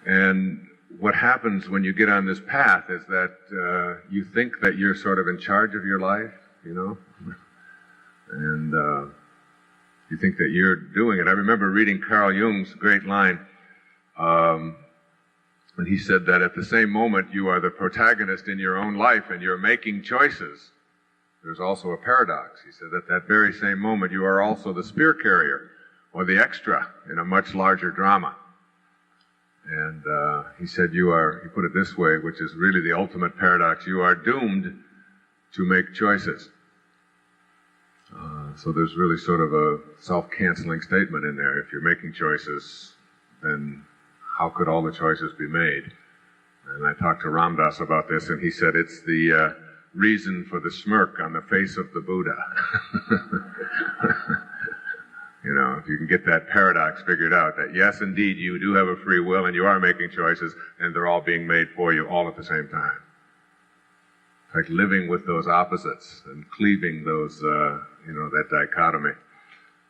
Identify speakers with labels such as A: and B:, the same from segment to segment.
A: And what happens when you get on this path is that you think that you're sort of in charge of your life, you know, and you think that you're doing it. I remember reading Carl Jung's great line, and he said that at the same moment you are the protagonist in your own life and you're making choices, there's also a paradox. He said at that very same moment you are also the spear carrier or the extra in a much larger drama. And he said he put it this way, which is really the ultimate paradox: you are doomed to make choices. So there's really sort of a self-canceling statement in there. If you're making choices, then how could all the choices be made? And I talked to Ram Dass about this, and he said it's the reason for the smirk on the face of the Buddha. You know, if you can get that paradox figured out, that yes, indeed, you do have a free will and you are making choices, and they're all being made for you all at the same time. It's like living with those opposites and cleaving those, that dichotomy.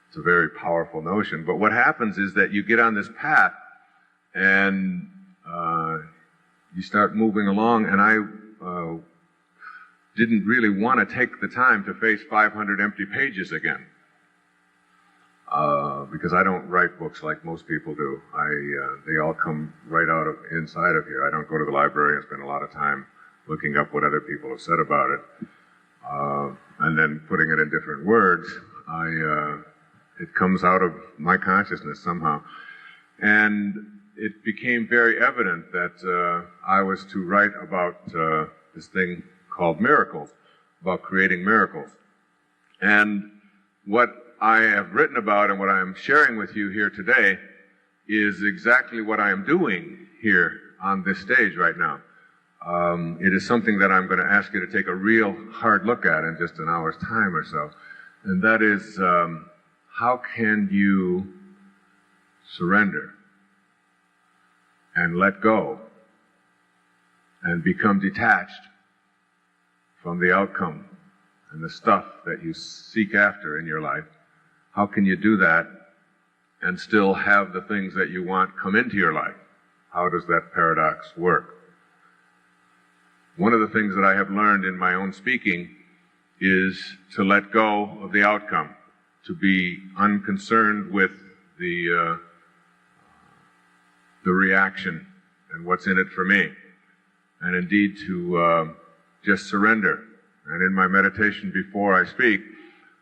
A: It's a very powerful notion. But what happens is that you get on this path and you start moving along, and I didn't really want to take the time to face 500 empty pages again. Because I don't write books like most people do. They all come right out of inside of here. I don't go to the library and spend a lot of time looking up what other people have said about it, and then putting it in different words. It comes out of my consciousness somehow. And it became very evident that I was to write about this thing called miracles, about creating miracles. And what I have written about and what I'm sharing with you here today is exactly what I am doing here on this stage right now. It is something that I'm going to ask you to take a real hard look at in just an hour's time or so. And that is, how can you surrender and let go and become detached from the outcome and the stuff that you seek after in your life? How can you do that and still have the things that you want come into your life? How does that paradox work? One of the things that I have learned in my own speaking is to let go of the outcome, to be unconcerned with the reaction and what's in it for me, and indeed to just surrender. And in my meditation before I speak,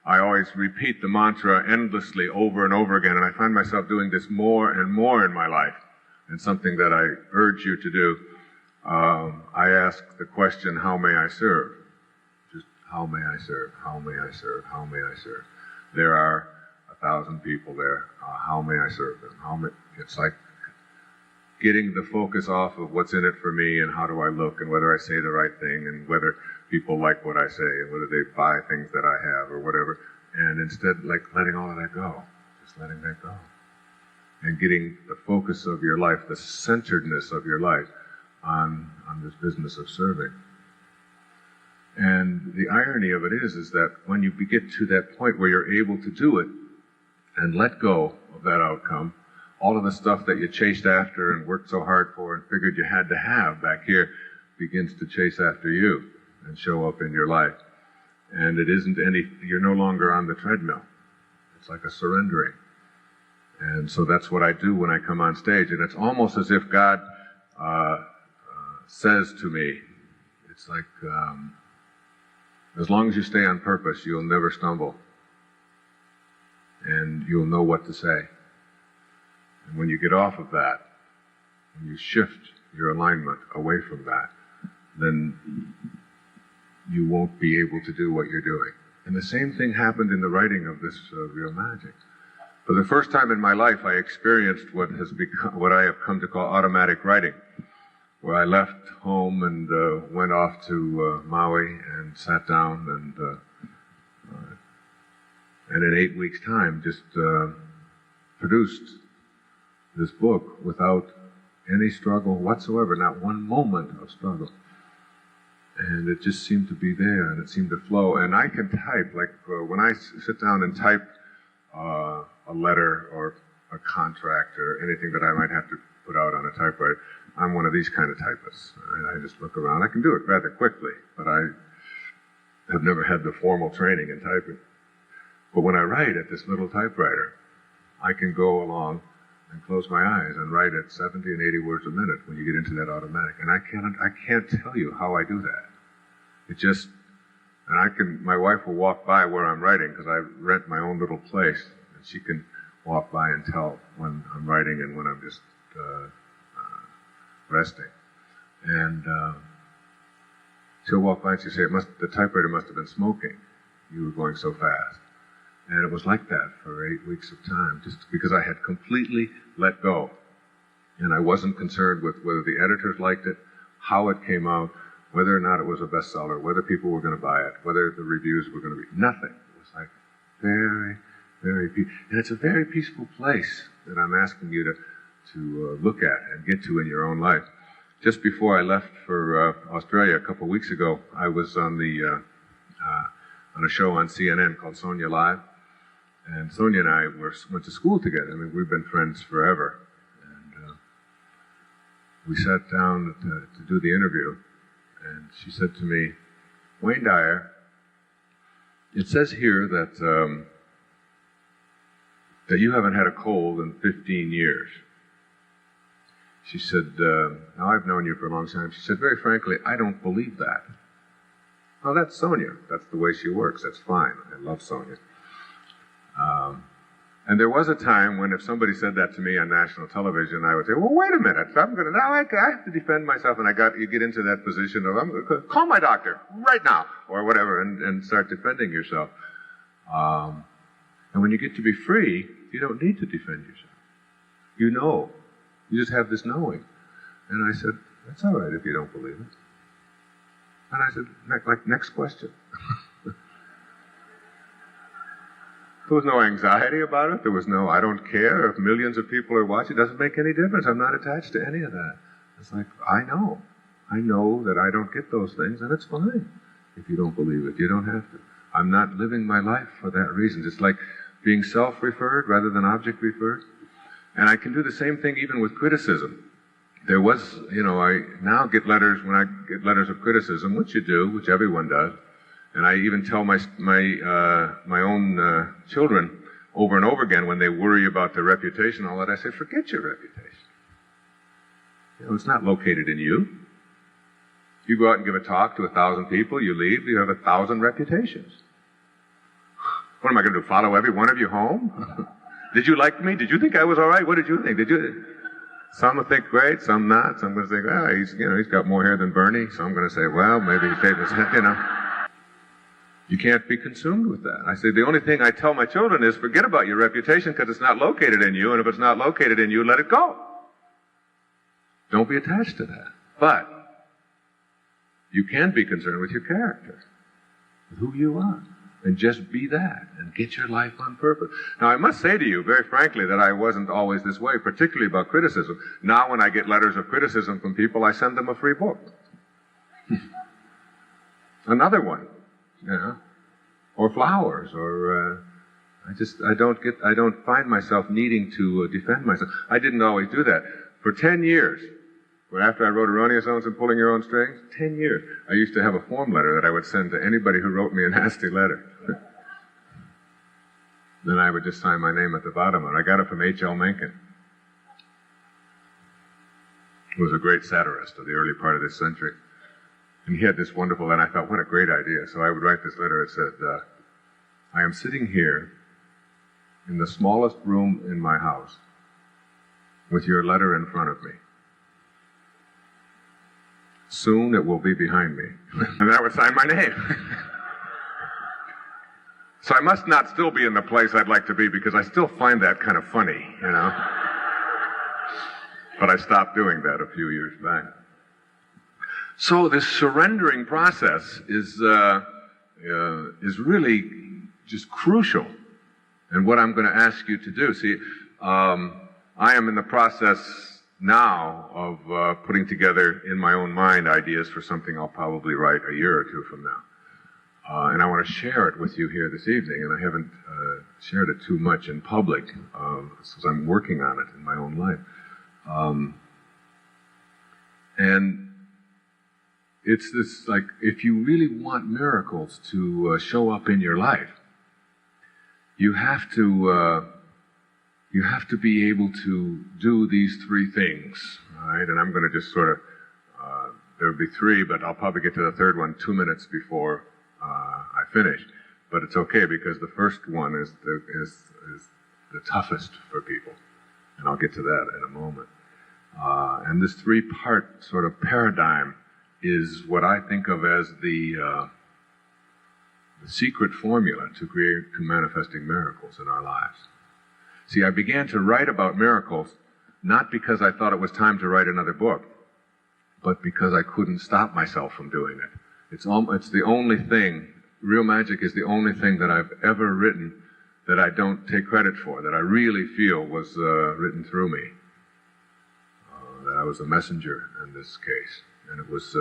A: I always repeat the mantra endlessly over and over again, and I find myself doing this more and more in my life, and something that I urge you to do. I ask the question, how may I serve? Just, how may I serve? How may I serve? How may I serve? There are 1,000 people there. How may I serve them? It's like getting the focus off of what's in it for me and how do I look and whether I say the right thing and whether people like what I say and whether they buy things that I have or whatever. And instead, like letting all of that go. Just letting that go. And getting the focus of your life, the centeredness of your life on this business of serving. And the irony of it is that when you get to that point where you're able to do it and let go of that outcome, all of the stuff that you chased after and worked so hard for and figured you had to have back here begins to chase after you and show up in your life. And you're no longer on the treadmill. It's like a surrendering. And so that's what I do when I come on stage. And it's almost as if God says to me, it's like, as long as you stay on purpose, you'll never stumble. And you'll know what to say. And when you get off of that, when you shift your alignment away from that, then you won't be able to do what you're doing. And the same thing happened in the writing of this Real Magic. For the first time in my life, I experienced what I have come to call automatic writing, where I left home and went off to Maui and sat down and in 8 weeks' time just produced this book without any struggle whatsoever, not one moment of struggle. And it just seemed to be there, and it seemed to flow. And I can type, like when I sit down and type a letter or a contract or anything that I might have to put out on a typewriter. I'm one of these kind of typists. I just look around. I can do it rather quickly, but I have never had the formal training in typing. But when I write at this little typewriter, I can go along and close my eyes and write at 70 and 80 words a minute when you get into that automatic. And I can't tell you how I do that. It just, and my wife will walk by where I'm writing because I rent my own little place, and she can walk by and tell when I'm writing and when I'm just resting. And she'll walk by and she'll say, the typewriter must have been smoking. You were going so fast. And it was like that for 8 weeks of time, just because I had completely let go. And I wasn't concerned with whether the editors liked it, how it came out, whether or not it was a bestseller, whether people were going to buy it, whether the reviews were going to be, nothing. It was like very, very peaceful. And it's a very peaceful place that I'm asking you to look at and get to in your own life. Just before I left for Australia a couple of weeks ago, I was on a show on CNN called Sonia Live. And Sonia and I went to school together. I mean, we've been friends forever. And we sat down to do the interview, and she said to me, Wayne Dyer, it says here that you haven't had a cold in 15 years. She said, now I've known you for a long time. She said, very frankly, I don't believe that. Well, that's Sonia. That's the way she works. That's fine. I love Sonia. And there was a time when if somebody said that to me on national television, I would say, well, wait a minute. I have to defend myself. And you get into that position of, I'm going to call my doctor right now, or whatever, and start defending yourself. And when you get to be free, you don't need to defend yourself. You know. You just have this knowing. And I said, that's all right if you don't believe it. And I said, next question. There was no anxiety about it. There was no, I don't care if millions of people are watching. It doesn't make any difference. I'm not attached to any of that. It's like, I know. I know that I don't get those things, and it's fine if you don't believe it. You don't have to. I'm not living my life for that reason. It's like being self-referred rather than object-referred. And I can do the same thing even with criticism. There was, I now get letters, when I get letters of criticism, which you do, which everyone does, and I even tell my own children over and over again when they worry about their reputation, all that, I say, forget your reputation. It's not located in you. You go out and give a talk to 1,000 people, you leave, you have 1,000 reputations. What am I going to do, follow every one of you home? Did you like me? Did you think I was all right? What did you think? Some will think great, some not. Some going to think, oh, he's got more hair than Bernie. So I'm going to say, well, maybe he shaved his head, You can't be consumed with that. I say, the only thing I tell my children is forget about your reputation because it's not located in you, and if it's not located in you, let it go. Don't be attached to that. But you can be concerned with your character, with who you are. And just be that, and get your life on purpose. Now, I must say to you, very frankly, that I wasn't always this way, particularly about criticism. Now, when I get letters of criticism from people, I send them a free book. Another one, or flowers, or I don't find myself needing to defend myself. I didn't always do that. For 10 years, after I wrote Erroneous Zones and Pulling Your Own Strings, 10 years, I used to have a form letter that I would send to anybody who wrote me a nasty letter. Then I would just sign my name at the bottom, and I got it from H.L. Mencken, who was a great satirist of the early part of this century. And he had this wonderful, and I thought, what a great idea. So I would write this letter. It said, I am sitting here in the smallest room in my house with your letter in front of me. Soon it will be behind me. And then I would sign my name. So I must not still be in the place I'd like to be because I still find that kind of funny, But I stopped doing that a few years back. So this surrendering process is really just crucial in what I'm going to ask you to do. See, I am in the process now of putting together in my own mind ideas for something I'll probably write a year or two from now. And I want to share it with you here this evening, and I haven't shared it too much in public, since I'm working on it in my own life. And it's this, like, if you really want miracles to show up in your life, you have to be able to do these three things, right? And I'm going to just sort of, there'll be three, but I'll probably get to the third one 2 minutes before I finish. But it's okay, because the first one is the toughest for people, and I'll get to that in a moment. And this three-part sort of paradigm is what I think of as the secret formula to manifesting miracles in our lives. See, I began to write about miracles not because I thought it was time to write another book, but because I couldn't stop myself from doing it. It's the only thing, real magic is the only thing that I've ever written that I don't take credit for, that I really feel was written through me. That I was a messenger in this case. And it was,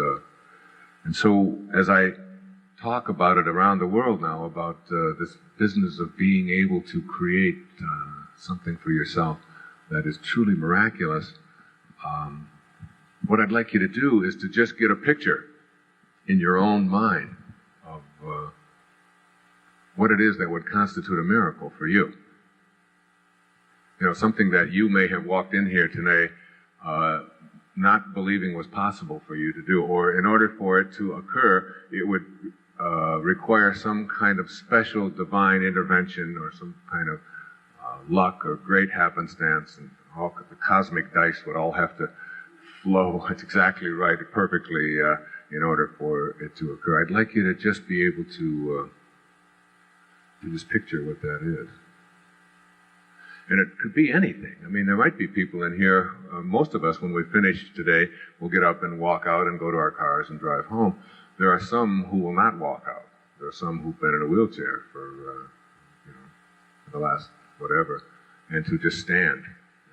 A: and so as I talk about it around the world now, about this business of being able to create something for yourself that is truly miraculous, what I'd like you to do is to just get a picture in your own mind of what it is that would constitute a miracle for you. You know, something that you may have walked in here today not believing was possible for you to do, or in order for it to occur, it would require some kind of special divine intervention or some kind of luck or great happenstance, and all the cosmic dice would all have to flow. It's exactly right, perfectly, in order for it to occur. I'd like you to just be able to just picture what that is. And it could be anything. I mean, there might be people in here, most of us, when we finish today, will get up and walk out and go to our cars and drive home. There are some who will not walk out. There are some who've been in a wheelchair for the last whatever. And to just stand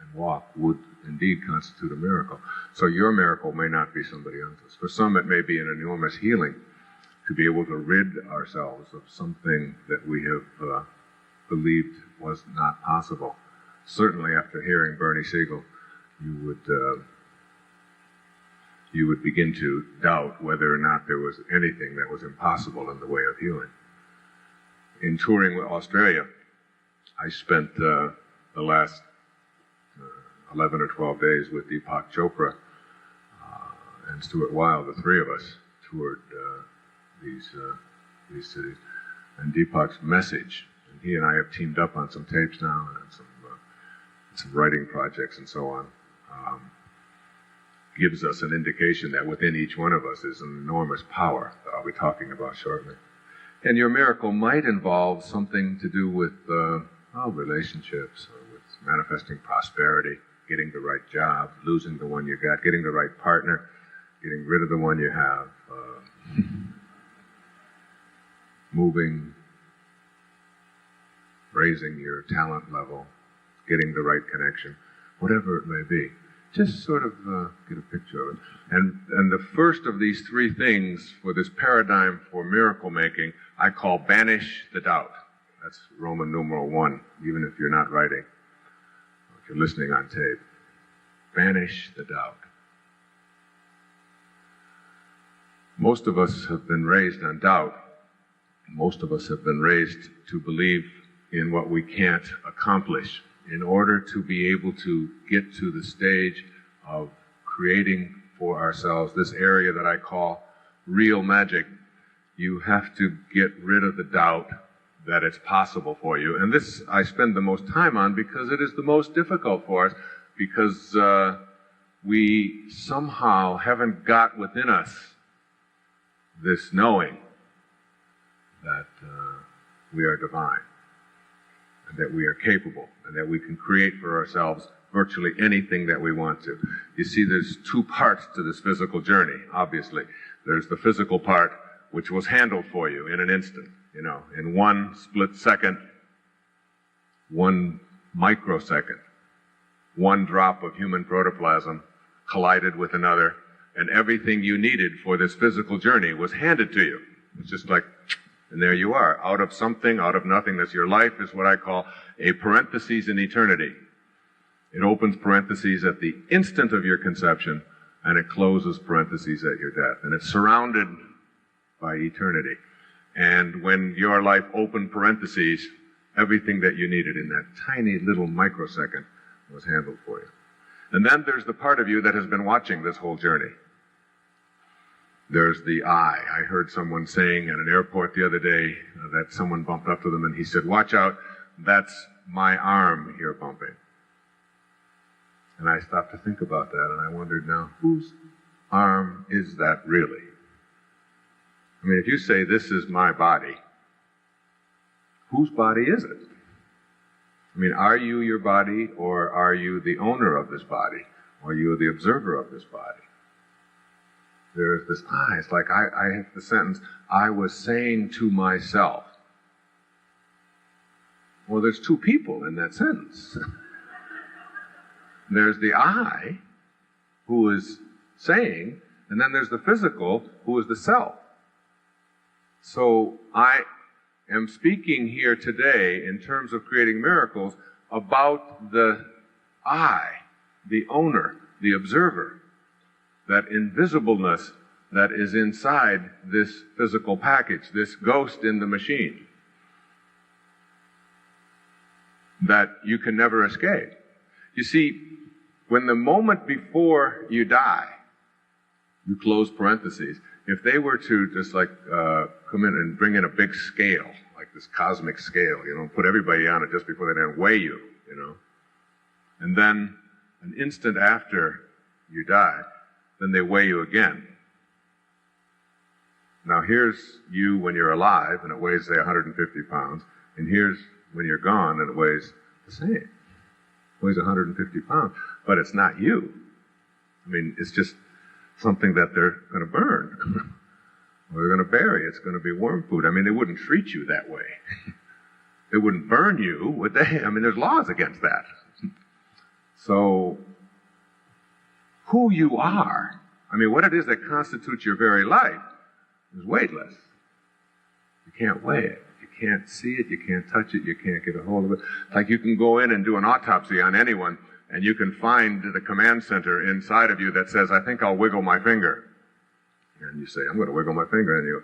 A: and walk would indeed constitute a miracle. So your miracle may not be somebody else's. For some, it may be an enormous healing to be able to rid ourselves of something that we have believed was not possible. Certainly, after hearing Bernie Siegel, you would begin to doubt whether or not there was anything that was impossible in the way of healing. In touring with Australia, I spent the last 11 or 12 days with Deepak Chopra and Stuart Wilde. The three of us toured these cities. And Deepak's message, and he and I have teamed up on some tapes now and some writing projects and so on, gives us an indication that within each one of us is an enormous power that I'll be talking about shortly. And your miracle might involve something to do with relationships, or with manifesting prosperity, getting the right job, losing the one you got, getting the right partner, getting rid of the one you have, moving, raising your talent level, getting the right connection, whatever it may be. Just sort of get a picture of it. And the first of these three things for this paradigm for miracle making, I call banish the doubt. That's Roman numeral 1, even if you're not writing, if you're listening on tape. Banish the doubt. Most of us have been raised on doubt. Most of us have been raised to believe in what we can't accomplish. In order to be able to get to the stage of creating for ourselves this area that I call real magic, you have to get rid of the doubt that it's possible for you. And this I spend the most time on because it is the most difficult for us, because we somehow haven't got within us this knowing that we are divine, and that we are capable, and that we can create for ourselves virtually anything that we want to. You see, there's two parts to this physical journey, obviously. There's the physical part, which was handled for you in an instant, in 1 split second, 1 microsecond. 1 drop of human protoplasm collided with another, and everything you needed for this physical journey was handed to you. It's just like, and there you are, out of something, out of nothingness. Your life is what I call a parenthesis in eternity. It opens parentheses at the instant of your conception, and it closes parentheses at your death. And it's surrounded by eternity. And when your life opened parentheses, everything that you needed in that tiny little microsecond was handled for you. And then there's the part of you that has been watching this whole journey. There's the I. I heard someone saying at an airport the other day that someone bumped up to them and he said, "Watch out, that's my arm here bumping." And I stopped to think about that, and I wondered, now, whose arm is that really? I mean, if you say, "This is my body," whose body is it? I mean, are you your body, or are you the owner of this body? Or are you the observer of this body? There's this I. It's like I have the sentence, "I was saying to myself." Well, there's two people in that sentence. There's the I, who is saying, and then there's the physical, who is the self. So I am speaking here today in terms of creating miracles about the I, the owner, the observer, that invisibleness that is inside this physical package, this ghost in the machine, that you can never escape. You see, when the moment before you die, you close parentheses, if they were to just like come in and bring in a big scale, like this cosmic scale, put everybody on it just before they then weigh you, and then an instant after you die, then they weigh you again. Now here's you when you're alive, and it weighs, say, 150 pounds, and here's when you're gone, and it weighs the same. It weighs 150 pounds, but it's not you. I mean, it's just something that they're going to burn, or they're going to bury. It's going to be worm food. I mean, they wouldn't treat you that way. They wouldn't burn you, would they? I mean, there's laws against that. So, who you are, I mean, what it is that constitutes your very life is weightless. You can't weigh it. You can't see it. You can't touch it. You can't get a hold of it. Like you can go in and do an autopsy on anyone, and you can find the command center inside of you that says, "I think I'll wiggle my finger." And you say, "I'm going to wiggle my finger." And you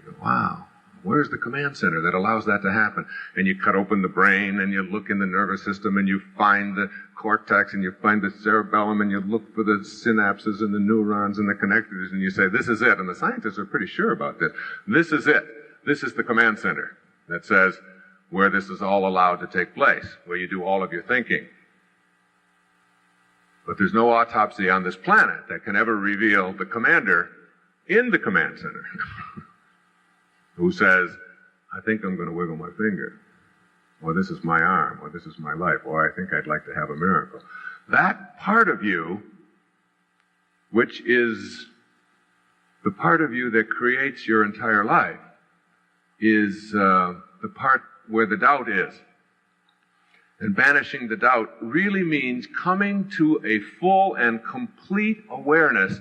A: go, "Wow, where's the command center that allows that to happen?" And you cut open the brain, and you look in the nervous system, and you find the cortex, and you find the cerebellum, and you look for the synapses and the neurons and the connectors, and you say, "This is it." And the scientists are pretty sure about this. This is it. This is the command center that says where this is all allowed to take place, where you do all of your thinking. But there's no autopsy on this planet that can ever reveal the commander in the command center who says, "I think I'm going to wiggle my finger," or "This is my arm," or "This is my life," or "I think I'd like to have a miracle." That part of you, which is the part of you that creates your entire life, is the part where the doubt is. And banishing the doubt really means coming to a full and complete awareness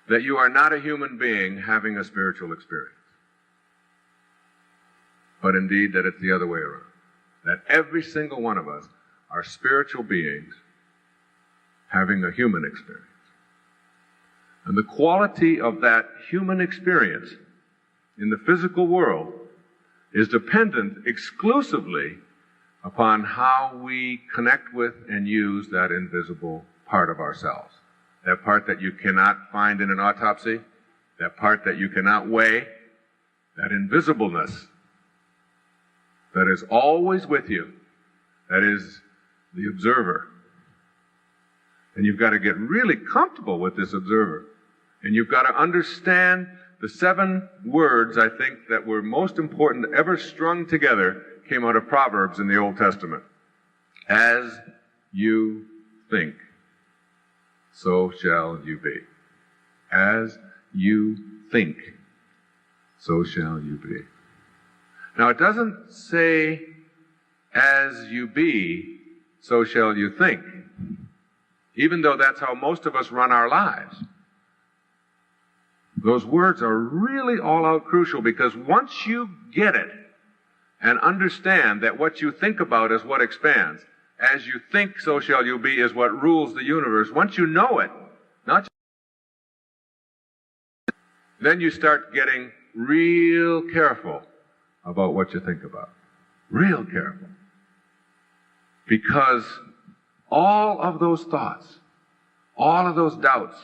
A: that you are not a human being having a spiritual experience, but indeed that it's the other way around. That every single one of us are spiritual beings having a human experience. And the quality of that human experience in the physical world is dependent exclusively upon how we connect with and use that invisible part of ourselves. That part that you cannot find in an autopsy, that part that you cannot weigh, that invisibleness that is always with you, that is the observer. And you've got to get really comfortable with this observer. And you've got to understand the 7 words, I think, that were most important ever strung together came out of Proverbs in the Old Testament. As you think, so shall you be. As you think, so shall you be. Now, it doesn't say, as you be, so shall you think, even though that's how most of us run our lives. Those words are really all-out crucial, because once you get it and understand that what you think about is what expands, as you think, so shall you be, is what rules the universe. Once you know it, not just, then you start getting real careful about what you think about. Real careful. Because all of those thoughts, all of those doubts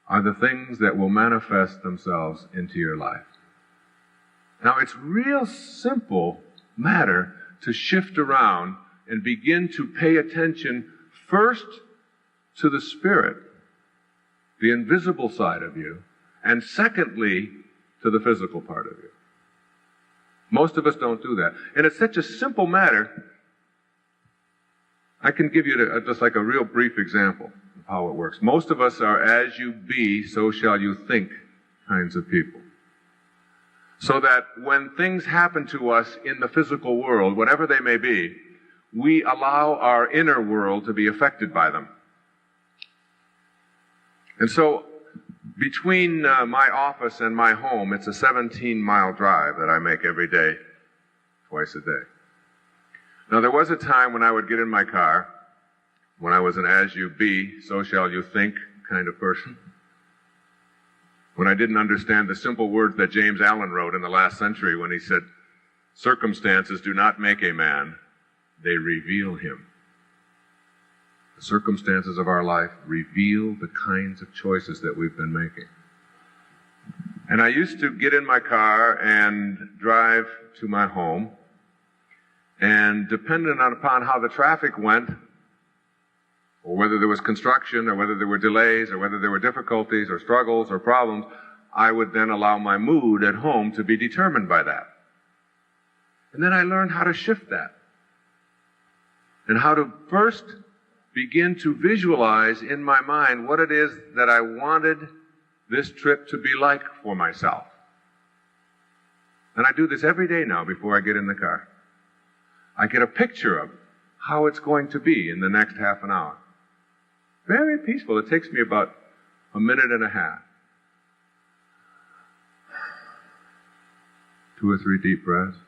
A: are the things that will manifest themselves into your life. Now, it's real simple matter to shift around and begin to pay attention first to the spirit, the invisible side of you, and secondly, to the physical part of you. Most of us don't do that. And it's such a simple matter. I can give you just like a real brief example of how it works. Most of us are as you be, so shall you think kinds of people. So that when things happen to us in the physical world, whatever they may be, we allow our inner world to be affected by them. And so, between my office and my home, it's a 17-mile drive that I make every day, twice a day. Now, there was a time when I would get in my car, when I was an as you be, so shall you think kind of person, when I didn't understand the simple words that James Allen wrote in the last century when he said, circumstances do not make a man, they reveal him. The circumstances of our life reveal the kinds of choices that we've been making. And I used to get in my car and drive to my home, and depending upon how the traffic went, or whether there was construction, or whether there were delays, or whether there were difficulties, or struggles, or problems, I would then allow my mood at home to be determined by that. And then I learned how to shift that. And how to first begin to visualize in my mind what it is that I wanted this trip to be like for myself. And I do this every day now before I get in the car. I get a picture of how it's going to be in the next half an hour. Very peaceful. It takes me about a minute and a half. 2 or 3 deep breaths.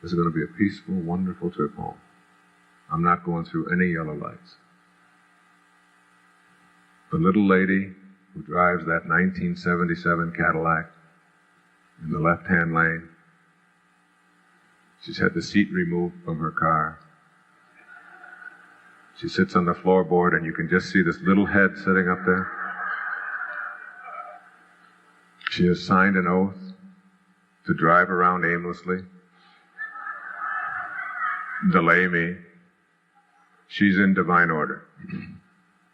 A: This is going to be a peaceful, wonderful trip home. I'm not going through any yellow lights. The little lady who drives that 1977 Cadillac in the left-hand lane, she's had the seat removed from her car. She sits on the floorboard and you can just see this little head sitting up there. She has signed an oath to drive around aimlessly, delay me. She's in divine order.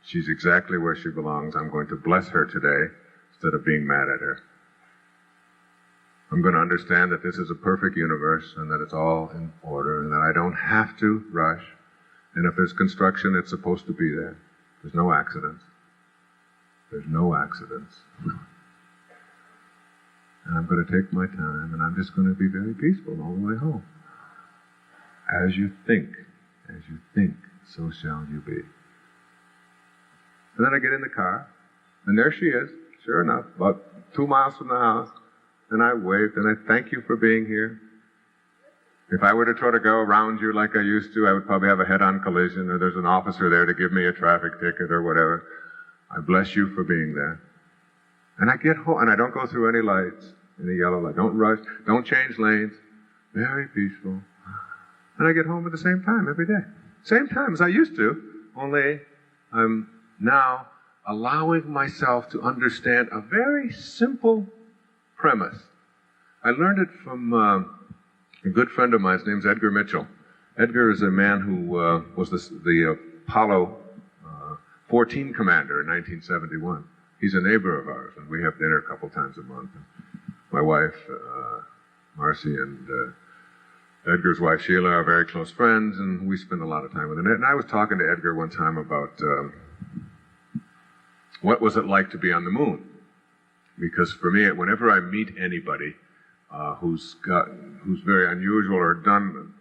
A: She's exactly where she belongs. I'm going to bless her today instead of being mad at her. I'm going to understand that this is a perfect universe and that it's all in order and that I don't have to rush. And if there's construction, it's supposed to be there. There's no accidents. There's no accidents. And I'm going to take my time and I'm just going to be very peaceful all the way home. As you think, so shall you be. And then I get in the car, and there she is, sure enough, about 2 miles from the house, and I waved, and I thank you for being here. If I were to try to go around you like I used to, I would probably have a head-on collision, or there's an officer there to give me a traffic ticket or whatever. I bless you for being there. And I get home, and I don't go through any lights, any yellow light. Don't rush, don't change lanes. Very peaceful. And I get home at the same time every day. Same time as I used to, only I'm now allowing myself to understand a very simple premise. I learned it from a good friend of mine. His name's Edgar Mitchell. Edgar is a man who was the Apollo 14 commander in 1971. He's a neighbor of ours, and we have dinner a couple times a month. My wife, Marcy, and Edgar's wife, Sheila, are very close friends, and we spend a lot of time with him. And I was talking to Edgar one time about what was it like to be on the moon. Because for me, whenever I meet anybody who's very unusual or done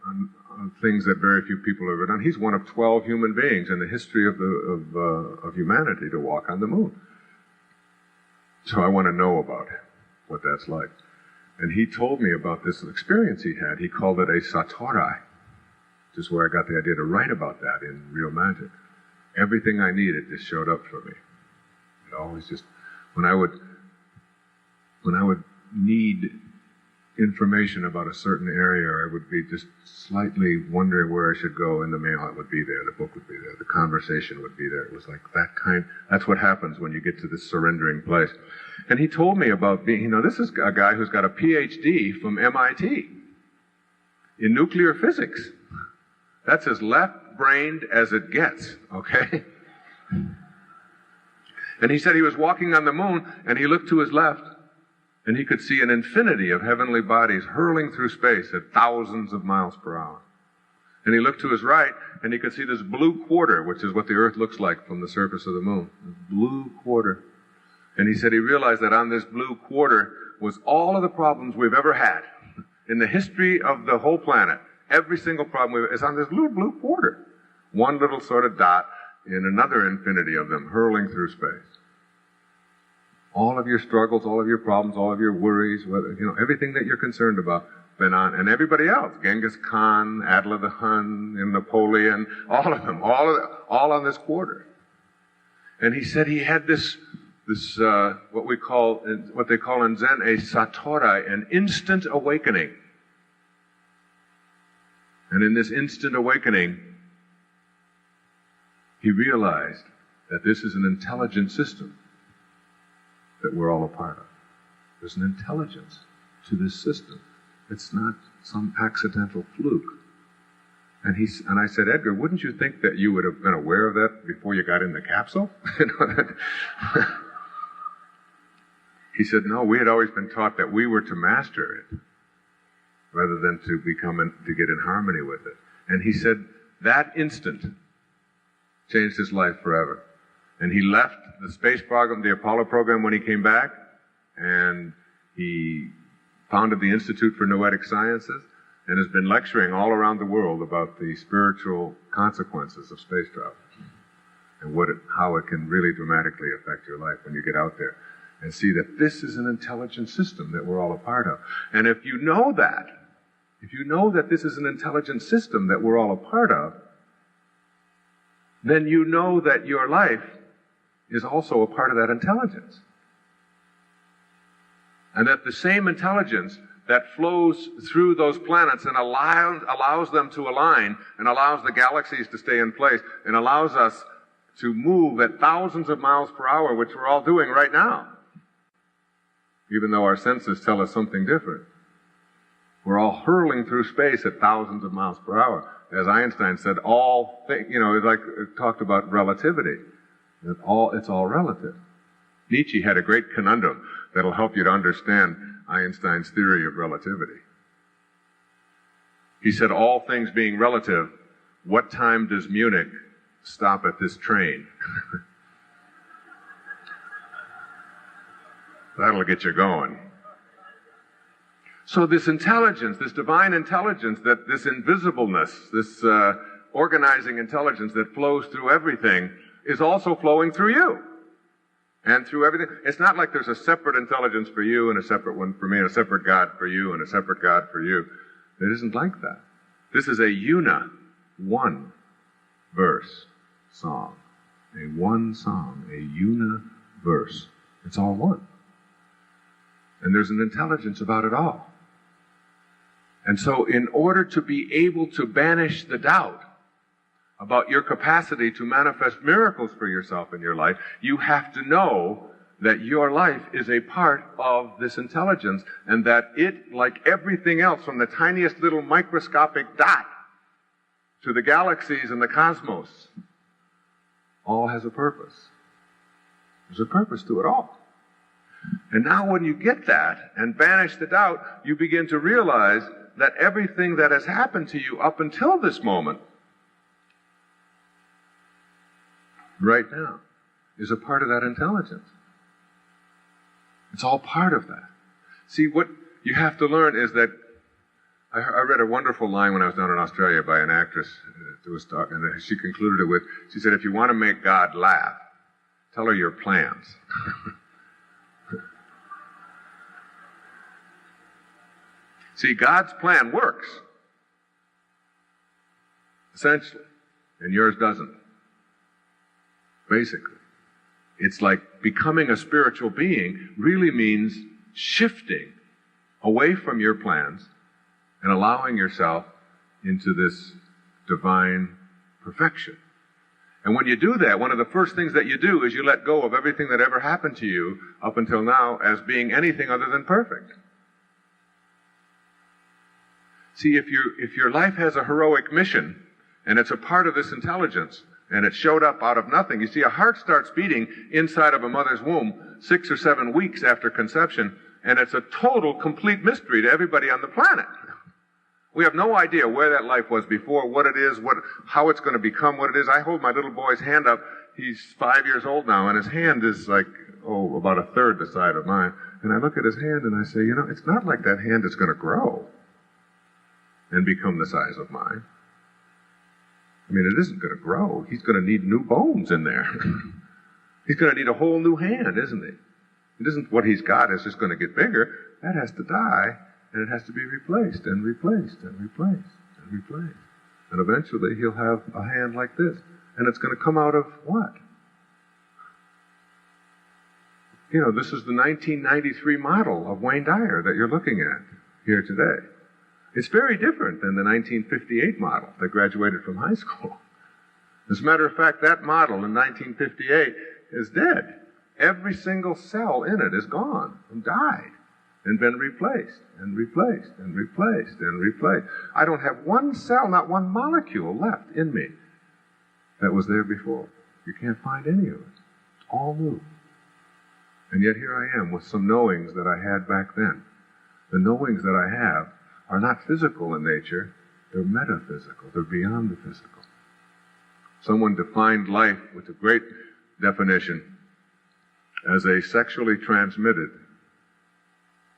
A: things that very few people have ever done, he's one of 12 human beings in the history of humanity to walk on the moon. So I want to know about what that's like. And he told me about this experience he had. He called it a satori, which is where I got the idea to write about that in Real Magic. Everything I needed just showed up for me. It always just, when I would need information about a certain area, I would be just slightly wondering where I should go in the mail. It would be there, the book would be there, the conversation would be there. It was like that's what happens when you get to this surrendering place. And he told me about being, this is a guy who's got a PhD from MIT in nuclear physics. That's as left-brained as it gets, okay? And he said he was walking on the moon, and he looked to his left, and he could see an infinity of heavenly bodies hurling through space at thousands of miles per hour. And he looked to his right, and he could see this blue quarter, which is what the Earth looks like from the surface of the moon. This blue quarter. And he said he realized that on this blue quarter was all of the problems we've ever had in the history of the whole planet. Every single problem is on this little blue quarter. One little sort of dot in another infinity of them hurling through space. All of your struggles, all of your problems, all of your worries, everything that you're concerned about, been on, and everybody else, Genghis Khan, Attila the Hun, and Napoleon, all of them, all on this quarter. And he said he had this what they call in Zen a satori, an instant awakening. And in this instant awakening, he realized that this is an intelligent system that we're all a part of. There's an intelligence to this system. It's not some accidental fluke. And I said, Edgar, wouldn't you think that you would have been aware of that before you got in the capsule? He said, no, we had always been taught that we were to master it rather than to get in harmony with it. And he said that instant changed his life forever. And he left the space program, the Apollo program, when he came back, and he founded the Institute for Noetic Sciences and has been lecturing all around the world about the spiritual consequences of space travel and how it can really dramatically affect your life when you get out there and see that this is an intelligent system that we're all a part of. And if you know that this is an intelligent system that we're all a part of, then you know that your life is also a part of that intelligence. And that the same intelligence that flows through those planets and allows them to align and allows the galaxies to stay in place and allows us to move at thousands of miles per hour, which we're all doing right now, even though our senses tell us something different. We're all hurling through space at thousands of miles per hour. As Einstein said, it talked about relativity. It's all relative. Nietzsche had a great conundrum that'll help you to understand Einstein's theory of relativity. He said, all things being relative, what time does Munich stop at this train? That'll get you going. So this intelligence, this divine intelligence, this invisibleness, this organizing intelligence that flows through everything is also flowing through you and through everything. It's not like there's a separate intelligence for you and a separate one for me and a separate God for you and a separate God for you. It isn't like that. This is a one verse song. A one song, a universe. It's all one. And there's an intelligence about it all. And so in order to be able to banish the doubt about your capacity to manifest miracles for yourself in your life, you have to know that your life is a part of this intelligence and that it, like everything else, from the tiniest little microscopic dot to the galaxies and the cosmos, all has a purpose. There's a purpose to it all. And now when you get that and banish the doubt, you begin to realize that everything that has happened to you up until this moment, right now, is a part of that intelligence. It's all part of that. See, what you have to learn is that I read a wonderful line when I was down in Australia by an actress who was talking, and she concluded it with, she said, if you want to make God laugh, tell her your plans. See, God's plan works, essentially, and yours doesn't. Basically. It's like becoming a spiritual being really means shifting away from your plans and allowing yourself into this divine perfection. And when you do that, one of the first things that you do is you let go of everything that ever happened to you up until now as being anything other than perfect. See, if your life has a heroic mission, and it's a part of this intelligence, and it showed up out of nothing. You see, a heart starts beating inside of a mother's womb 6 or 7 weeks after conception, and it's a total, complete mystery to everybody on the planet. We have no idea where that life was before, what it is, how it's going to become what it is. I hold my little boy's hand up. He's 5 years old now, and his hand is like, about a third the size of mine. And I look at his hand and I say, it's not like that hand is going to grow and become the size of mine. I mean, it isn't going to grow. He's going to need new bones in there. He's going to need a whole new hand, isn't he? It isn't what he's got is just going to get bigger. That has to die, and it has to be replaced and replaced and replaced and replaced. And eventually he'll have a hand like this. And it's going to come out of what? This is the 1993 model of Wayne Dyer that you're looking at here today. It's very different than the 1958 model that graduated from high school. As a matter of fact, that model in 1958 is dead. Every single cell in it is gone and died and been replaced and replaced and replaced and replaced. I don't have one cell, not one molecule left in me that was there before. You can't find any of it. It's all new. And yet here I am with some knowings that I had back then. The knowings that I have are not physical in nature, they're metaphysical, they're beyond the physical. Someone defined life with a great definition as a sexually transmitted,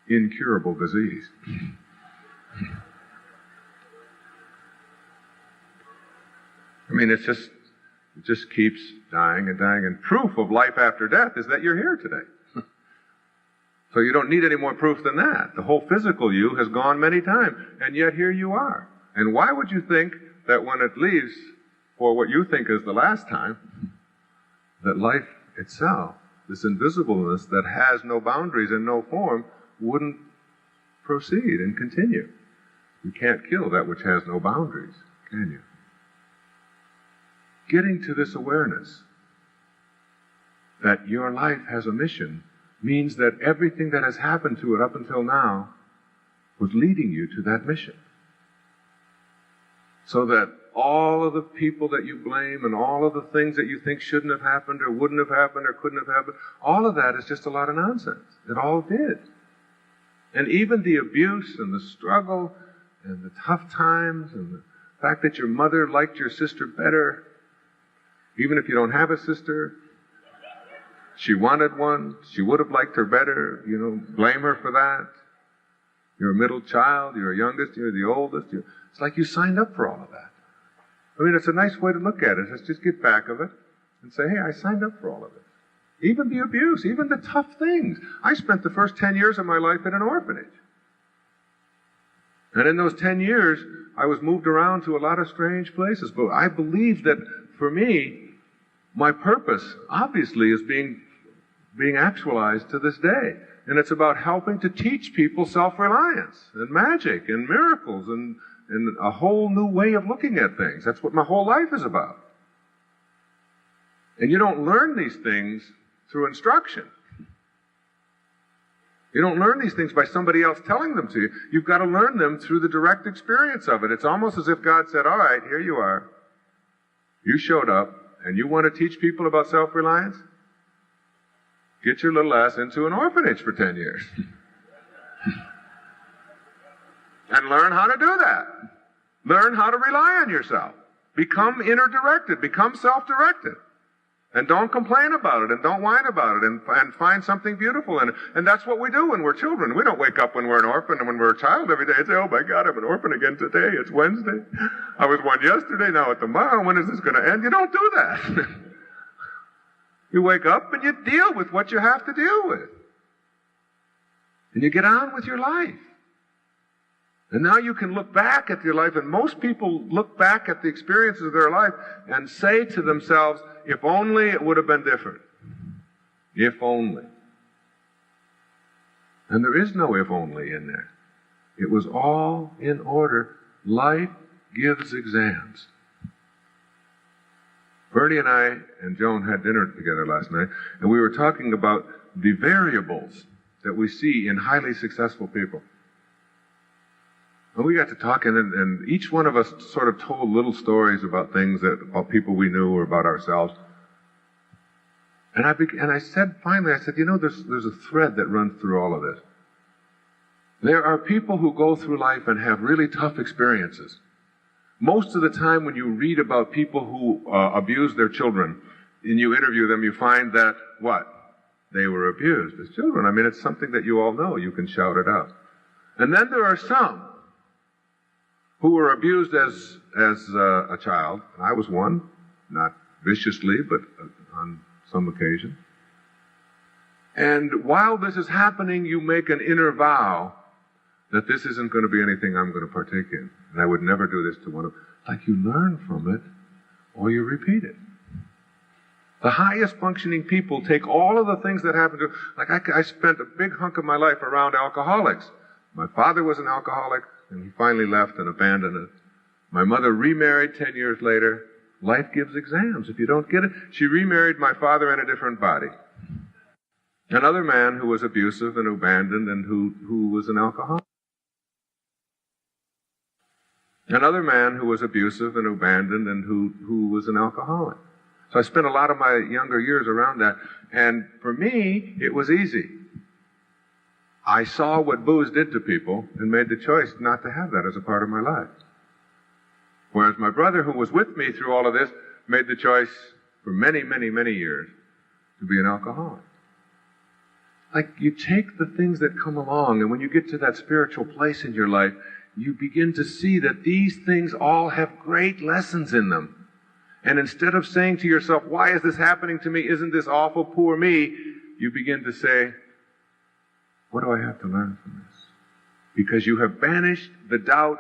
A: incurable disease. I mean, it just keeps dying and dying, and proof of life after death is that you're here today. So you don't need any more proof than that. The whole physical you has gone many times, and yet here you are. And why would you think that when it leaves for what you think is the last time, that life itself, this invisibleness that has no boundaries and no form, wouldn't proceed and continue? You can't kill that which has no boundaries, can you? Getting to this awareness that your life has a mission means that everything that has happened to it up until now was leading you to that mission. So that all of the people that you blame and all of the things that you think shouldn't have happened or wouldn't have happened or couldn't have happened, all of that is just a lot of nonsense. It all did. And even the abuse and the struggle and the tough times and the fact that your mother liked your sister better, even if you don't have a sister, she wanted one, she would have liked her better, blame her for that. You're a middle child, you're a youngest, you're the oldest. It's like you signed up for all of that. I mean, it's a nice way to look at it. Let's just get back of it and say, hey, I signed up for all of it. Even the abuse, even the tough things. I spent the first 10 years of my life in an orphanage. And in those 10 years, I was moved around to a lot of strange places. But I believe that for me, my purpose, obviously, is being actualized to this day. And it's about helping to teach people self-reliance and magic and miracles and a whole new way of looking at things. That's what my whole life is about. And you don't learn these things through instruction. You don't learn these things by somebody else telling them to you. You've got to learn them through the direct experience of it. It's almost as if God said, all right, here you are. You showed up, and you want to teach people about self-reliance? Get your little ass into an orphanage for 10 years. And learn how to do that. Learn how to rely on yourself. Become inner-directed. Become self-directed. And don't complain about it, and don't whine about it, and find something beautiful in it. And that's what we do when we're children. We don't wake up when we're an orphan and when we're a child every day and say, oh my God, I'm an orphan again today. It's Wednesday. I was one yesterday, now it's tomorrow. When is this going to end? You don't do that. You wake up and you deal with what you have to deal with. And you get on with your life. And now you can look back at your life, and most people look back at the experiences of their life and say to themselves, if only it would have been different. If only. And there is no if only in there. It was all in order. Life gives exams. Bernie and I and Joan had dinner together last night, and we were talking about the variables that we see in highly successful people. And we got to talking, and each one of us sort of told little stories about things about people we knew or about ourselves. And I said, finally, there's a thread that runs through all of this. There are people who go through life and have really tough experiences. Most of the time when you read about people who abuse their children, and you interview them, you find that, what? They were abused as children. I mean, it's something that you all know. You can shout it out. And then there are some who were abused as a child. And I was one, not viciously, but on some occasion. And while this is happening, you make an inner vow that this isn't going to be anything I'm going to partake in. And I would never do this to one of them. Like you learn from it, or you repeat it. The highest functioning people take all of the things that happen to, like I spent a big hunk of my life around alcoholics. My father was an alcoholic, and he finally left and abandoned it. My mother remarried 10 years later. Life gives exams. If you don't get it, she remarried my father in a different body. Another man who was abusive and abandoned and who was an alcoholic. Another man who was abusive and abandoned and who was an alcoholic. So I spent a lot of my younger years around that. And for me, it was easy. I saw what booze did to people and made the choice not to have that as a part of my life. Whereas my brother, who was with me through all of this, made the choice for many, many, many years to be an alcoholic. Like, you take the things that come along, and when you get to that spiritual place in your life, you begin to see that these things all have great lessons in them. And instead of saying to yourself, why is this happening to me? Isn't this awful? Poor me. You begin to say, what do I have to learn from this? Because you have banished the doubt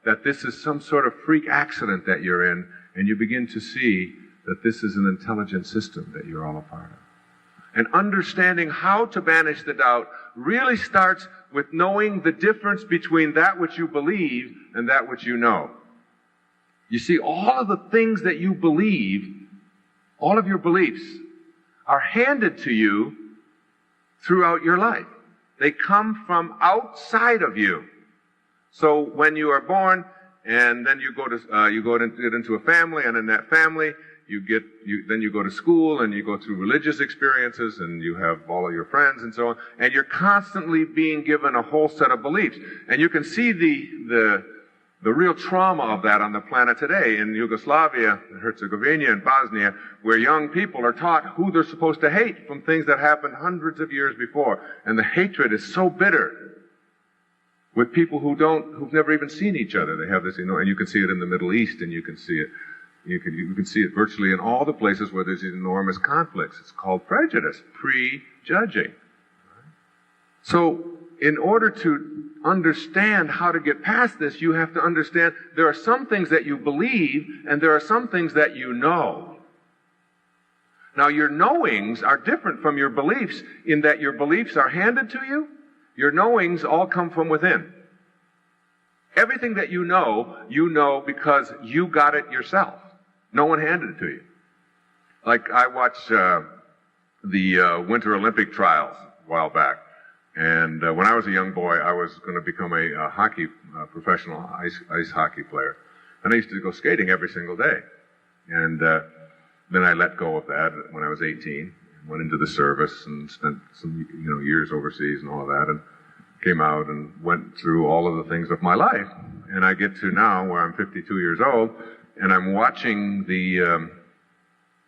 A: that this is some sort of freak accident that you're in, and you begin to see that this is an intelligent system that you're all a part of. And understanding how to banish the doubt really starts with knowing the difference between that which you believe and that which you know. You see, all of the things that you believe, all of your beliefs, are handed to you throughout your life. They come from outside of you. So when you are born, and then you go to get into a family, and in that family, then you go to school, and you go through religious experiences, and you have all of your friends and so on, and you're constantly being given a whole set of beliefs. And you can see the real trauma of that on the planet today in Yugoslavia, Herzegovina, and Bosnia, where young people are taught who they're supposed to hate from things that happened hundreds of years before. And the hatred is so bitter with people who've never even seen each other. They have this, and you can see it in the Middle East, and you can see it virtually in all the places where there's these enormous conflicts. It's called prejudice, prejudging. So, in order to understand how to get past this, you have to understand there are some things that you believe, and there are some things that you know. Now, your knowings are different from your beliefs in that your beliefs are handed to you. Your knowings all come from within. Everything that you know because you got it yourself. No one handed it to you. Like, I watched the Winter Olympic trials a while back. And when I was a young boy, I was going to become a professional ice hockey player. And I used to go skating every single day. And then I let go of that when I was 18. Went into the service and spent some years overseas and all of that, and came out and went through all of the things of my life. And I get to now where I'm 52 years old, and I'm watching the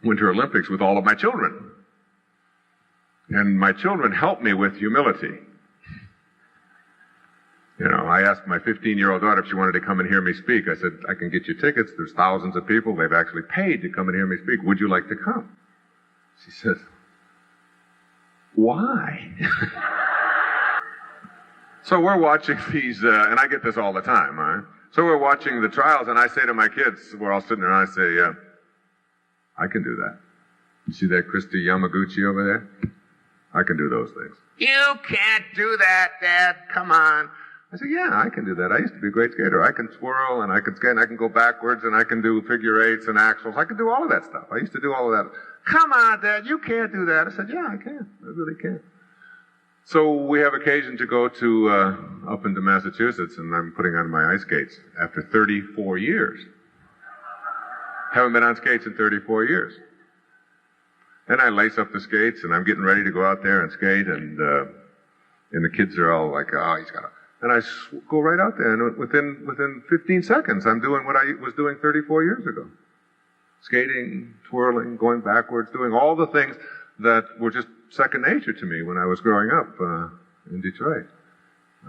A: Winter Olympics with all of my children. And my children help me with humility. I asked my 15-year-old daughter if she wanted to come and hear me speak. I said, I can get you tickets. There's thousands of people. They've actually paid to come and hear me speak. Would you like to come? She says, why? So we're watching these, and I get this all the time, all right? So we're watching the trials, and I say to my kids, we're all sitting there, and I say, I can do that. You see that Christy Yamaguchi over there? I can do those things. You can't do that, Dad. Come on. I said, yeah, I can do that. I used to be a great skater. I can swirl, and I can skate, and I can go backwards, and I can do figure eights and axles. I can do all of that stuff. I used to do all of that. Come on, Dad, you can't do that. I said, yeah, I can. I really can. So we have occasion to go to up into Massachusetts, and I'm putting on my ice skates after 34 years. Haven't been on skates in 34 years. And I lace up the skates, and I'm getting ready to go out there and skate, and the kids are all like, oh, he's got to... And I go right out there, and within 15 seconds, I'm doing what I was doing 34 years ago. Skating, twirling, going backwards, doing all the things that were just second nature to me when I was growing up in Detroit,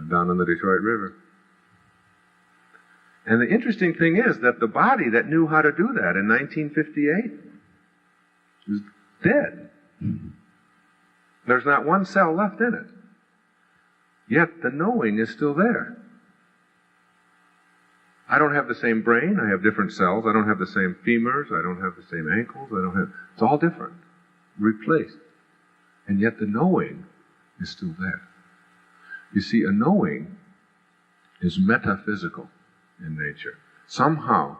A: down on the Detroit River. And the interesting thing is that the body that knew how to do that in 1958 is dead. There's not one cell left in it. Yet the knowing is still there. I don't have the same brain. I have different cells. I don't have the same femurs. I don't have the same ankles. It's all different. Replaced. And yet the knowing is still there. You see, a knowing is metaphysical in nature. Somehow,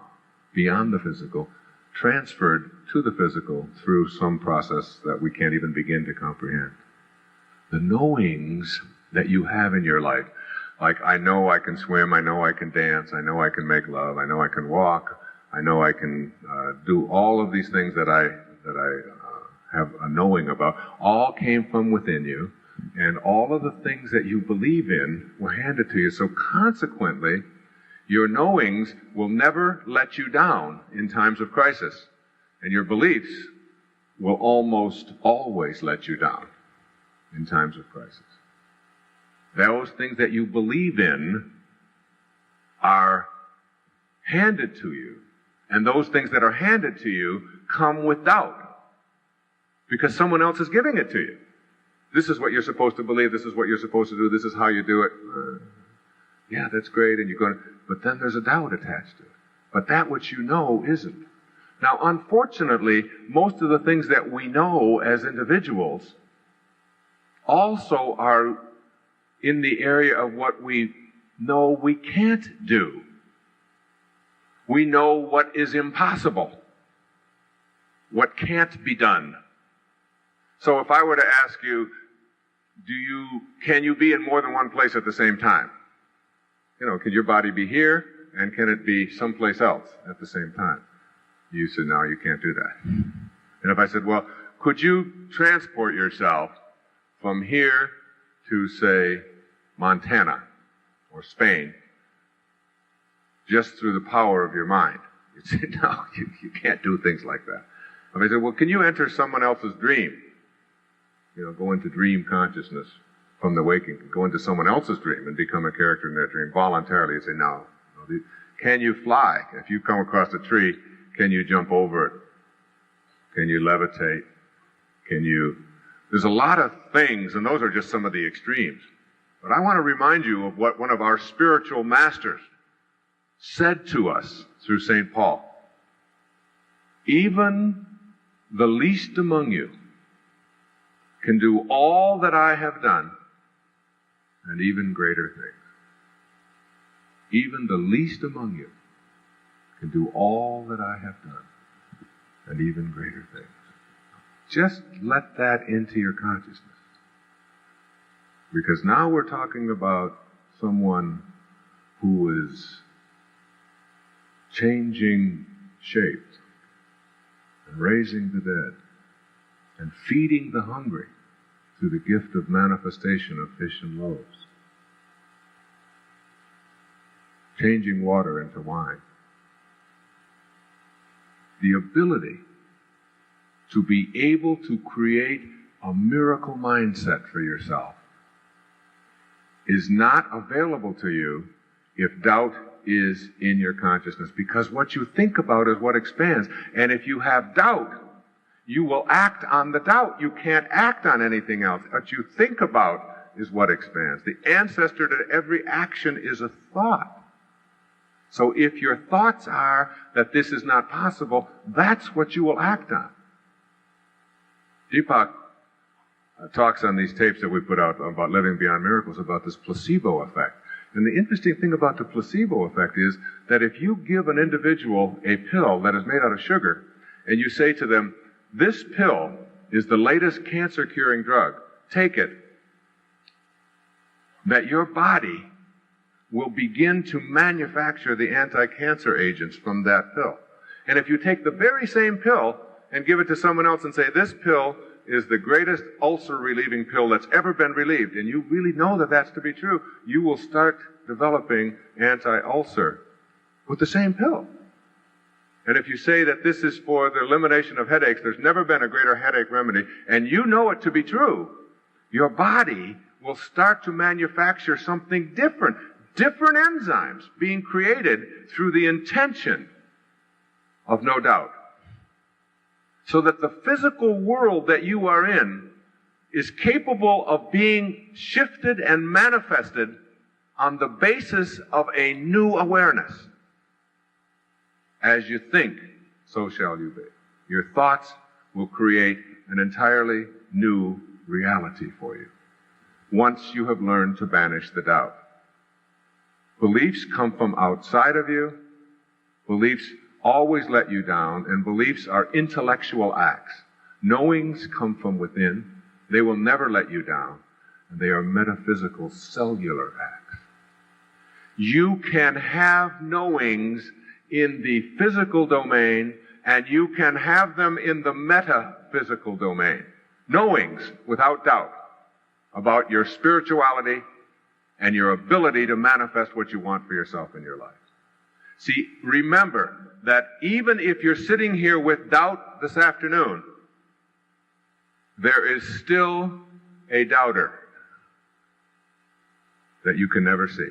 A: beyond the physical, transferred to the physical through some process that we can't even begin to comprehend. The knowings that you have in your life, like I know I can swim, I know I can dance, I know I can make love, I know I can walk, I know I can do all of these things that I have a knowing about, all came from within you, and all of the things that you believe in were handed to you. So consequently, your knowings will never let you down in times of crisis, and your beliefs will almost always let you down in times of crisis. Those things that you believe in are handed to you, and those things that are handed to you come with doubt, because someone else is giving it to you. This is what you're supposed to believe, this is what you're supposed to do, this is how you do it. Yeah, that's great, and you're going, but then there's a doubt attached to it. But that which you know isn't. Now, unfortunately, most of the things that we know as individuals also are in the area of what we know we can't do. We know what is impossible, what can't be done. So if I were to ask you, can you be in more than one place at the same time? Can your body be here, and can it be someplace else at the same time? You said, no, you can't do that. And if I said, well, could you transport yourself from here to, say, Montana or Spain just through the power of your mind? You'd say, no, you can't do things like that. If I said, well, can you enter someone else's dream? Go into dream consciousness from the waking, go into someone else's dream and become a character in their dream voluntarily. You say, no. Can you fly? If you come across a tree, can you jump over it? Can you levitate? There's a lot of things, and those are just some of the extremes. But I want to remind you of what one of our spiritual masters said to us through St. Paul. Even the least among you can do all that I have done, and even greater things. Even the least among you can do all that I have done, and even greater things. Just let that into your consciousness. Because now we're talking about someone who is changing shapes and raising the dead and feeding the hungry through the gift of manifestation of fish and loaves. Changing water into wine. The ability to be able to create a miracle mindset for yourself is not available to you if doubt is in your consciousness, because what you think about is what expands. And if you have doubt, you will act on the doubt. You can't act on anything else. What you think about is what expands. The ancestor to every action is a thought. So if your thoughts are that this is not possible, that's what you will act on. Deepak talks on these tapes that we put out about living beyond miracles about this placebo effect. And the interesting thing about the placebo effect is that if you give an individual a pill that is made out of sugar, and you say to them, this pill is the latest cancer-curing drug, take it, that your body will begin to manufacture the anti-cancer agents from that pill. And if you take the very same pill and give it to someone else and say, this pill is the greatest ulcer-relieving pill that's ever been relieved, and you really know that that's to be true, you will start developing anti-ulcer with the same pill. And if you say that this is for the elimination of headaches, there's never been a greater headache remedy, and you know it to be true, your body will start to manufacture something different. Different enzymes being created through the intention of no doubt. So that the physical world that you are in is capable of being shifted and manifested on the basis of a new awareness. As you think, so shall you be. Your thoughts will create an entirely new reality for you, once you have learned to banish the doubt. Beliefs come from outside of you. Beliefs always let you down, and beliefs are intellectual acts. Knowings come from within. They will never let you down, and they are metaphysical, cellular acts. You can have knowings in the physical domain, and you can have them in the metaphysical domain. Knowings, without doubt, about your spirituality and your ability to manifest what you want for yourself in your life. See, remember that even if you're sitting here with doubt this afternoon, there is still a doubter that you can never see.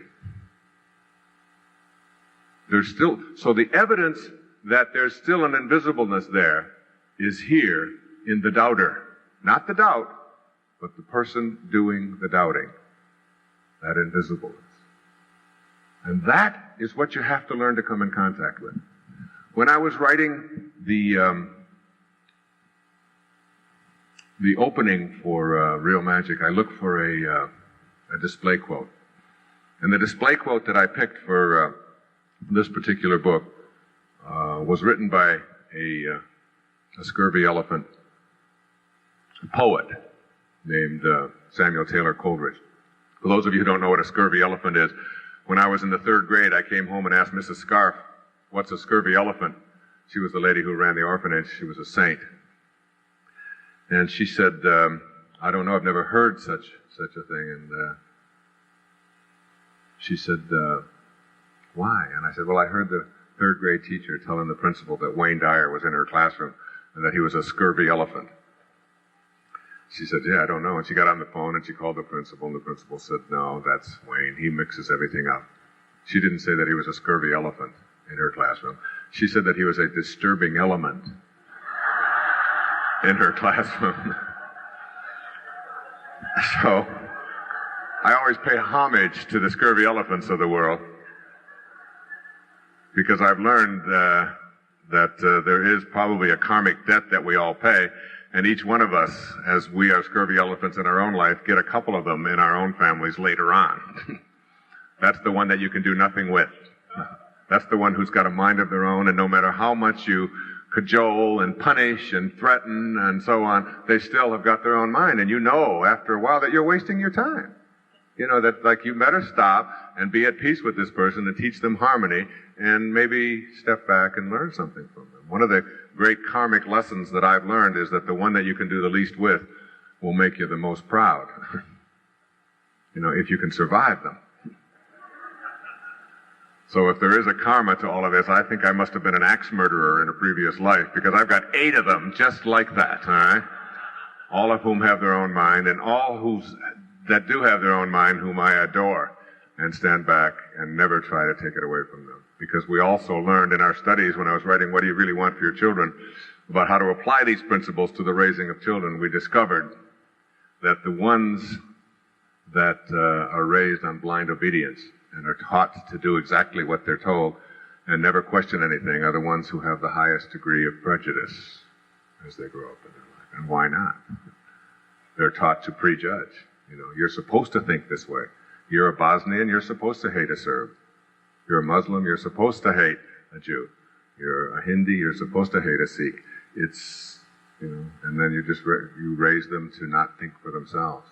A: So the evidence that there's still an invisibleness there is here in the doubter. Not the doubt, but the person doing the doubting. That invisibleness. And that is what you have to learn to come in contact with. When I was writing the opening for Real Magic, I looked for a display quote. And the display quote that I picked for this particular book was written by a scurvy elephant poet named Samuel Taylor Coleridge. For those of you who don't know what a scurvy elephant is, when I was in the 3rd grade, I came home and asked Mrs. Scarf, what's a scurvy elephant? She was the lady who ran the orphanage. She was a saint. And she said, I don't know, I've never heard such a thing. And she said, why? And I said, well, I heard the 3rd grade teacher telling the principal that Wayne Dyer was in her classroom and that he was a scurvy elephant. She said, yeah, I don't know. And she got on the phone and she called the principal, and the principal said, no, that's Wayne. He mixes everything up. She didn't say that he was a scurvy elephant in her classroom. She said that he was a disturbing element in her classroom. So I always pay homage to the scurvy elephants of the world, because I've learned that there is probably a karmic debt that we all pay. And each one of us, as we are scurvy elephants in our own life, get a couple of them in our own families later on. That's the one that you can do nothing with. That's the one who's got a mind of their own, and no matter how much you cajole and punish and threaten and so on, they still have got their own mind. And you know after a while that you're wasting your time. You know, that like you better stop and be at peace with this person and teach them harmony and maybe step back and learn something from them. One of the great karmic lessons that I've learned is that the one that you can do the least with will make you the most proud. You know, if you can survive them. So if there is a karma to all of this, I think I must have been an axe murderer in a previous life, because I've got 8 of them just like that, all right? All of whom have their own mind, and all that do have their own mind, whom I adore, and stand back and never try to take it away from them. Because we also learned in our studies when I was writing What Do You Really Want for Your Children about how to apply these principles to the raising of children, we discovered that the ones that are raised on blind obedience and are taught to do exactly what they're told and never question anything are the ones who have the highest degree of prejudice as they grow up in their life. And why not? They're taught to prejudge. You're supposed to think this way. You're a Bosnian, you're supposed to hate a Serb. You're a Muslim, you're supposed to hate a Jew. You're a Hindi, you're supposed to hate a Sikh. And then you raise them to not think for themselves,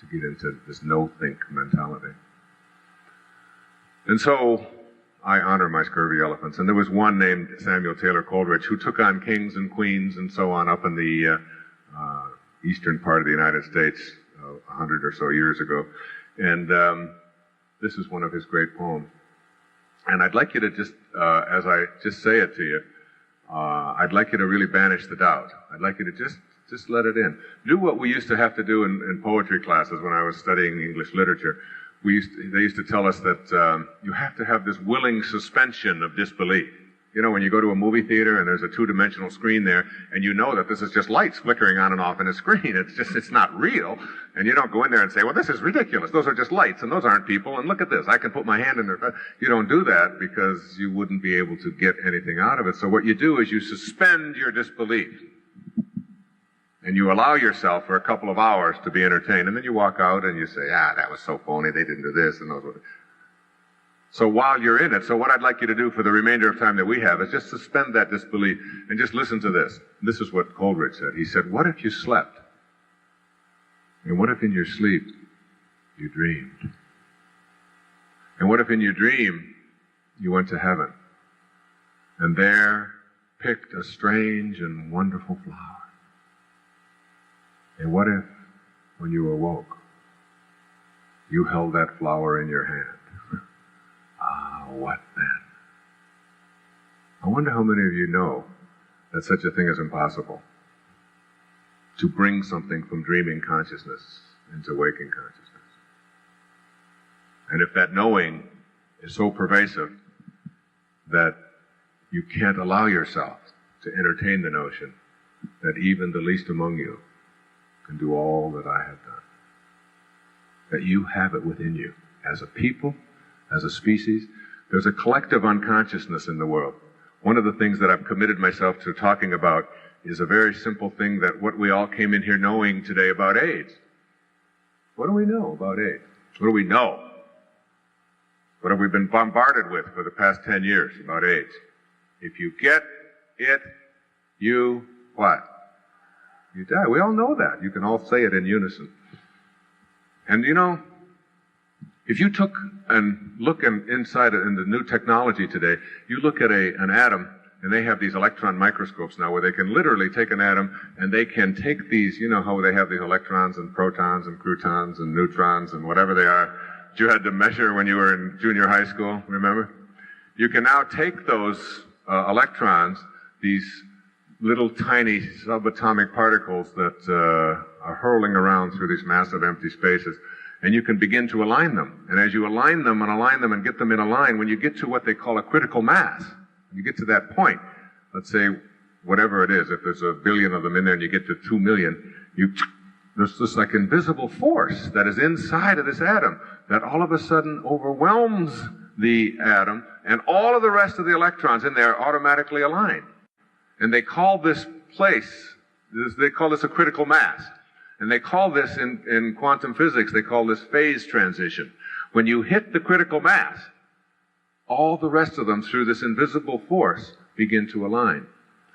A: to get into this no-think mentality. And so I honor my scurvy elephants. And there was one named Samuel Taylor Coleridge who took on kings and queens and so on up in the eastern part of the United States 100 or so years ago. And this is one of his great poems. And I'd like you to just, as I just say it to you, I'd like you to really banish the doubt. I'd like you to just let it in. Do what we used to have to do in poetry classes when I was studying English literature. They used to tell us that you have to have this willing suspension of disbelief. When you go to a movie theater and there's a two-dimensional screen there, and you know that this is just lights flickering on and off in a screen. It's not real. And you don't go in there and say, well, this is ridiculous. Those are just lights, and those aren't people, and look at this. I can put my hand in their face. You don't do that because you wouldn't be able to get anything out of it. So what you do is you suspend your disbelief. And you allow yourself for a couple of hours to be entertained. And then you walk out and you say, that was so phony. They didn't do this and those were. So while you're in it, so what I'd like you to do for the remainder of time that we have is just suspend that disbelief and just listen to this. This is what Coleridge said. He said, what if you slept? And what if in your sleep you dreamed? And what if in your dream you went to heaven and there picked a strange and wonderful flower? And what if, when you awoke, you held that flower in your hand? What then? I wonder how many of you know that such a thing is impossible. To bring something from dreaming consciousness into waking consciousness. And if that knowing is so pervasive that you can't allow yourself to entertain the notion that even the least among you can do all that I have done. That you have it within you. As a people, as a species, there's a collective unconsciousness in the world. One of the things that I've committed myself to talking about is a very simple thing that what we all came in here knowing today about AIDS. What do we know about AIDS? What do we know? What have we been bombarded with for the past 10 years about AIDS? If you get it, you what? You die. We all know that. You can all say it in unison. And if you took and look inside in the new technology today, you look at an atom, and they have these electron microscopes now where they can literally take an atom and they can take these, how they have these electrons and protons and croutons and neutrons and whatever they are that you had to measure when you were in junior high school, remember? You can now take those electrons, these little tiny subatomic particles that are hurling around through these massive empty spaces, and you can begin to align them. And as you align them and get them in a line, when you get to what they call a critical mass, when you get to that point, let's say whatever it is, if there's 1 billion of them in there and you get to 2 million, there's this like invisible force that is inside of this atom that all of a sudden overwhelms the atom, and all of the rest of the electrons in there automatically align. And they call this they call this a critical mass. And they call this, in quantum physics, they call this phase transition. When you hit the critical mass, all the rest of them, through this invisible force, begin to align.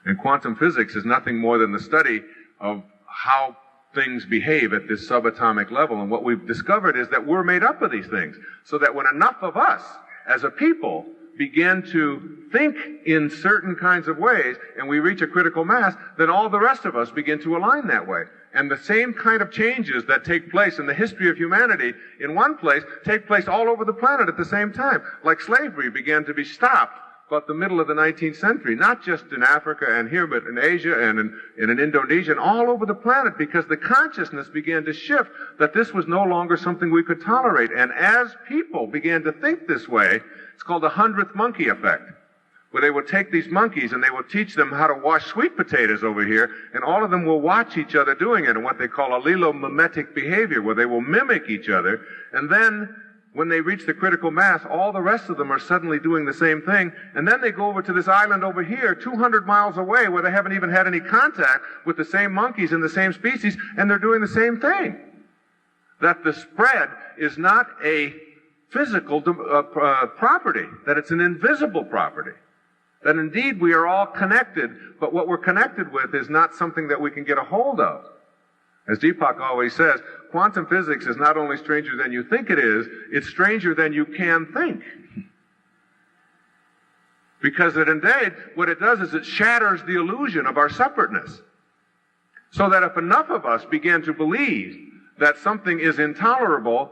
A: And quantum physics is nothing more than the study of how things behave at this subatomic level. And what we've discovered is that we're made up of these things. So that when enough of us, as a people, begin to think in certain kinds of ways, and we reach a critical mass, then all the rest of us begin to align that way. And the same kind of changes that take place in the history of humanity in one place take place all over the planet at the same time. Like slavery began to be stopped about the middle of the 19th century, not just in Africa and here, but in Asia and in Indonesia and all over the planet, because the consciousness began to shift that this was no longer something we could tolerate. And as people began to think this way, it's called the 100th monkey effect. where they will take these monkeys and they will teach them how to wash sweet potatoes over here, and all of them will watch each other doing it in what they call allelomimetic behavior, where they will mimic each other, and then when they reach the critical mass, all the rest of them are suddenly doing the same thing, and then they go over to this island over here, 200 miles away, where they haven't even had any contact with the same monkeys in the same species, and they're doing the same thing. That the spread is not a physical property, that it's an invisible property. That indeed we are all connected, but what we're connected with is not something that we can get a hold of. As Deepak always says, quantum physics is not only stranger than you think it is, it's stranger than you can think. Because indeed, what it does is it shatters the illusion of our separateness. So that if enough of us begin to believe that something is intolerable,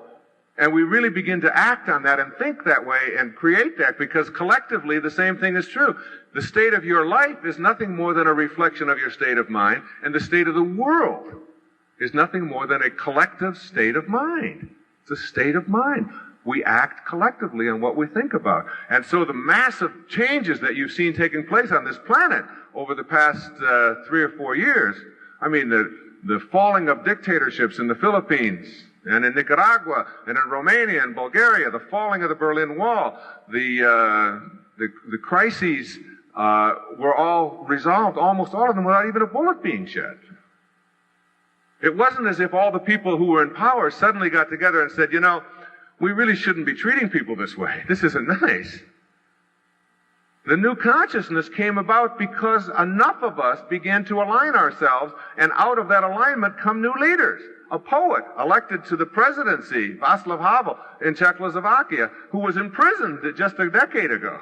A: and we really begin to act on that and think that way and create that, because collectively the same thing is true. The state of your life is nothing more than a reflection of your state of mind, and the state of the world is nothing more than a collective state of mind. It's a state of mind. We act collectively on what we think about. And so the massive changes that you've seen taking place on this planet over the past 3 or 4 years, I mean, the falling of dictatorships in the Philippines, and in Nicaragua, and in Romania and Bulgaria, the falling of the Berlin Wall, the crises were all resolved, almost all of them, without even a bullet being shed. It wasn't as if all the people who were in power suddenly got together and said, you know, we really shouldn't be treating people this way. This isn't nice. The new consciousness came about because enough of us began to align ourselves, and out of that alignment come new leaders. A poet elected to the presidency, Václav Havel, in Czechoslovakia, who was imprisoned just a decade ago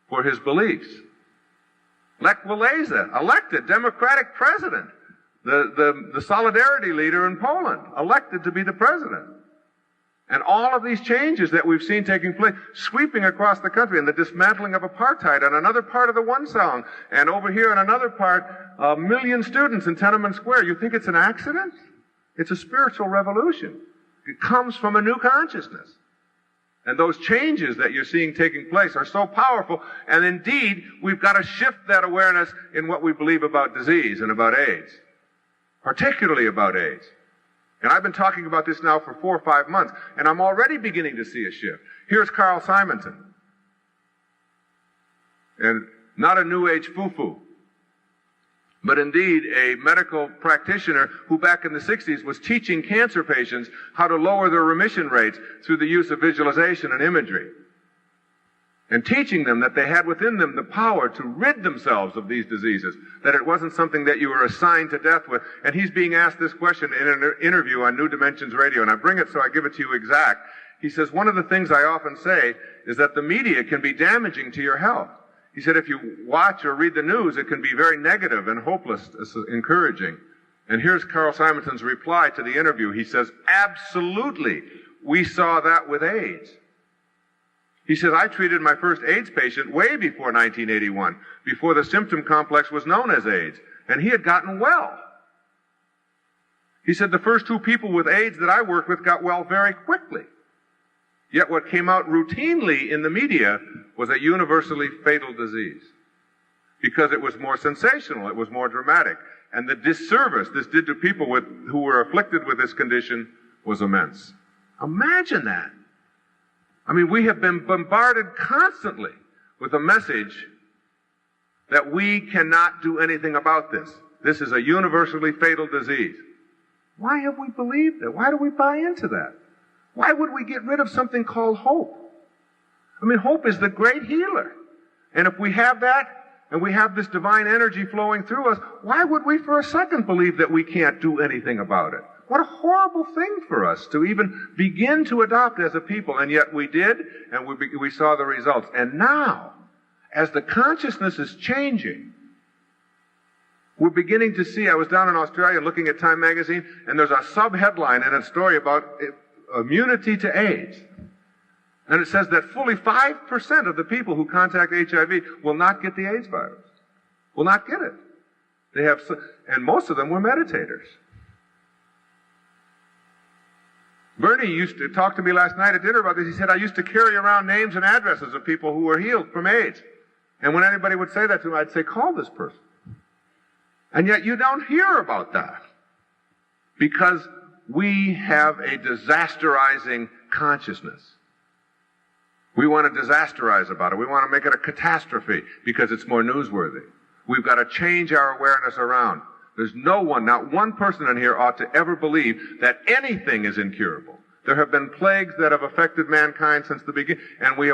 A: for his beliefs. Lech Walesa, elected Democratic president. The Solidarity leader in Poland, elected to be the president. And all of these changes that we've seen taking place, sweeping across the country, and the dismantling of apartheid on another part of the One Song, and over here in another part, 1 million students in Tiananmen Square. You think it's an accident? It's a spiritual revolution. It comes from a new consciousness. And those changes that you're seeing taking place are so powerful, and indeed, we've got to shift that awareness in what we believe about disease and about AIDS, particularly about AIDS. And I've been talking about this now for 4 or 5 months, and I'm already beginning to see a shift. Here's Carl Simonton, and not a New Age foo-foo, but indeed a medical practitioner who back in the 60s was teaching cancer patients how to lower their remission rates through the use of visualization and imagery, and teaching them that they had within them the power to rid themselves of these diseases, that it wasn't something that you were assigned to death with. And he's being asked this question in an interview on New Dimensions Radio, and I bring it so I give it to you exact. He says, one of the things I often say is that the media can be damaging to your health. He said, if you watch or read the news, it can be very negative and hopeless, encouraging. And here's Carl Simonton's reply to the interview. He says, absolutely, we saw that with AIDS. He says, I treated my first AIDS patient way before 1981, before the symptom complex was known as AIDS, and he had gotten well. He said, the first 2 people with AIDS that I worked with got well very quickly. Yet what came out routinely in the media was a universally fatal disease, because it was more sensational, it was more dramatic, and the disservice this did to people who were afflicted with this condition was immense. Imagine that. I mean, we have been bombarded constantly with a message that we cannot do anything about this. This is a universally fatal disease. Why have we believed it? Why do we buy into that? Why would we get rid of something called hope? I mean, hope is the great healer. And if we have that, and we have this divine energy flowing through us, why would we for a second believe that we can't do anything about it? What a horrible thing for us to even begin to adopt as a people. And yet we did, and we saw the results. And now, as the consciousness is changing, we're beginning to see, I was down in Australia looking at Time magazine, and there's a sub-headline in a story about immunity to AIDS. And it says that fully 5% of the people who contact HIV will not get the AIDS virus. Will not get it. They have, and most of them were meditators. Bernie used to talk to me last night at dinner about this. He said, I used to carry around names and addresses of people who were healed from AIDS. And when anybody would say that to me, I'd say, call this person. And yet you don't hear about that. Because we have a disasterizing consciousness. We want to disasterize about it. We want to make it a catastrophe because it's more newsworthy. We've got to change our awareness around. There's no one, not one person in here ought to ever believe that anything is incurable. There have been plagues that have affected mankind since the beginning, and we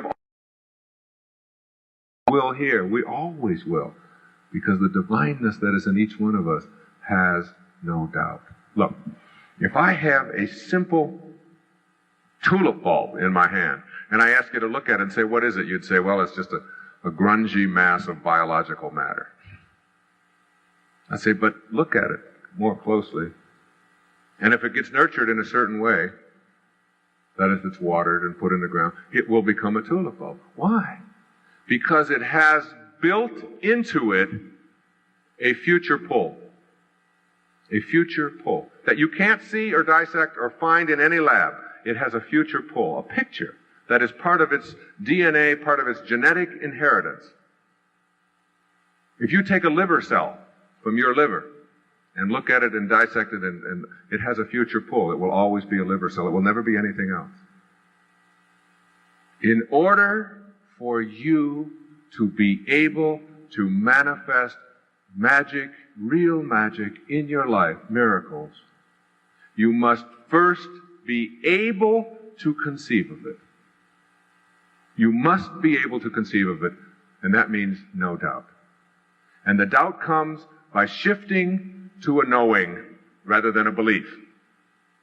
A: will here. We always will. Because the divineness that is in each one of us has no doubt. Look, if I have a simple tulip bulb in my hand, and I ask you to look at it and say, what is it? You'd say, well, it's just a grungy mass of biological matter. I say, but look at it more closely. And if it gets nurtured in a certain way, that is, it's watered and put in the ground, it will become a tulip bulb. Why? Because it has built into it a future pull. A future pull that you can't see or dissect or find in any lab. It has a future pull, a picture that is part of its DNA, part of its genetic inheritance. If you take a liver cell from your liver and look at it and dissect it, and it has a future pull, it will always be a liver cell. It will never be anything else. In order for you to be able to manifest magic, real magic in your life, miracles, you must first be able to conceive of it. You must be able to conceive of it, and that means no doubt. And the doubt comes by shifting to a knowing rather than a belief.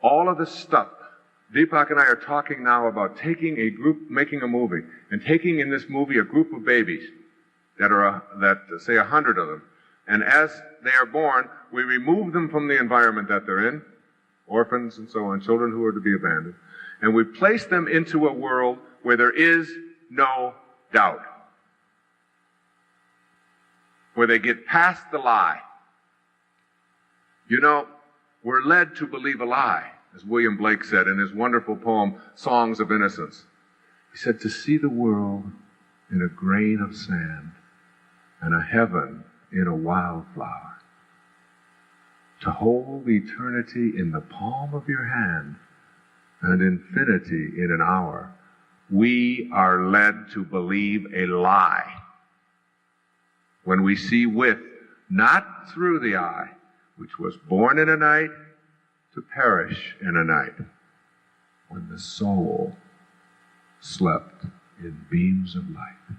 A: All of this stuff, Deepak and I are talking now about taking a group, making a movie, and taking in this movie a group of babies that say 100 of them. And as they are born, we remove them from the environment that they're in, orphans and so on, children who are to be abandoned, and we place them into a world where there is no doubt, where they get past the lie. You know, we're led to believe a lie, as William Blake said in his wonderful poem, Songs of Innocence. He said, to see the world in a grain of sand and a heaven in a wildflower, to hold eternity in the palm of your hand and infinity in an hour, we are led to believe a lie when we see with, not through the eye, which was born in a night to perish in a night, when the soul slept in beams of light.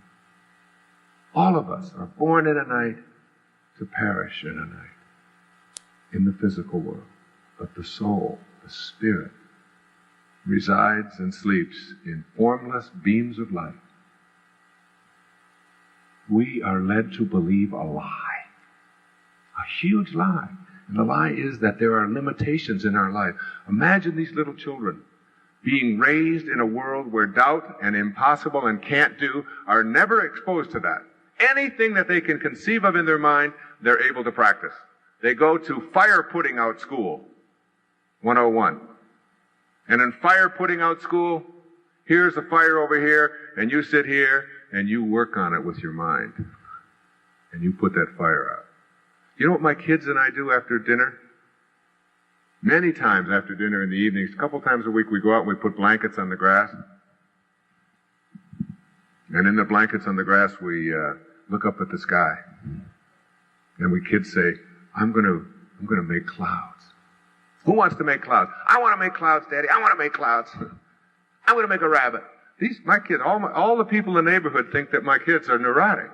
A: All of us are born in a night to perish in a night, in the physical world. But the soul, the spirit, resides and sleeps in formless beams of light. We are led to believe a lie, a huge lie. And the lie is that there are limitations in our life. Imagine these little children being raised in a world where doubt and impossible and can't do are never exposed to that. Anything that they can conceive of in their mind, they're able to practice. They go to fire putting out school, 101. And in fire putting out school, here's a fire over here, and you sit here, and you work on it with your mind. And you put that fire out. You know what my kids and I do after dinner? Many times after dinner in the evenings, a couple times a week, we go out and we put blankets on the grass. And in the blankets on the grass, we look up at the sky. And we kids say, I'm going to make clouds. Who wants to make clouds? I want to make clouds, Daddy. I want to make clouds. I'm going to make a rabbit. My kids, all the people in the neighborhood think that my kids are neurotic.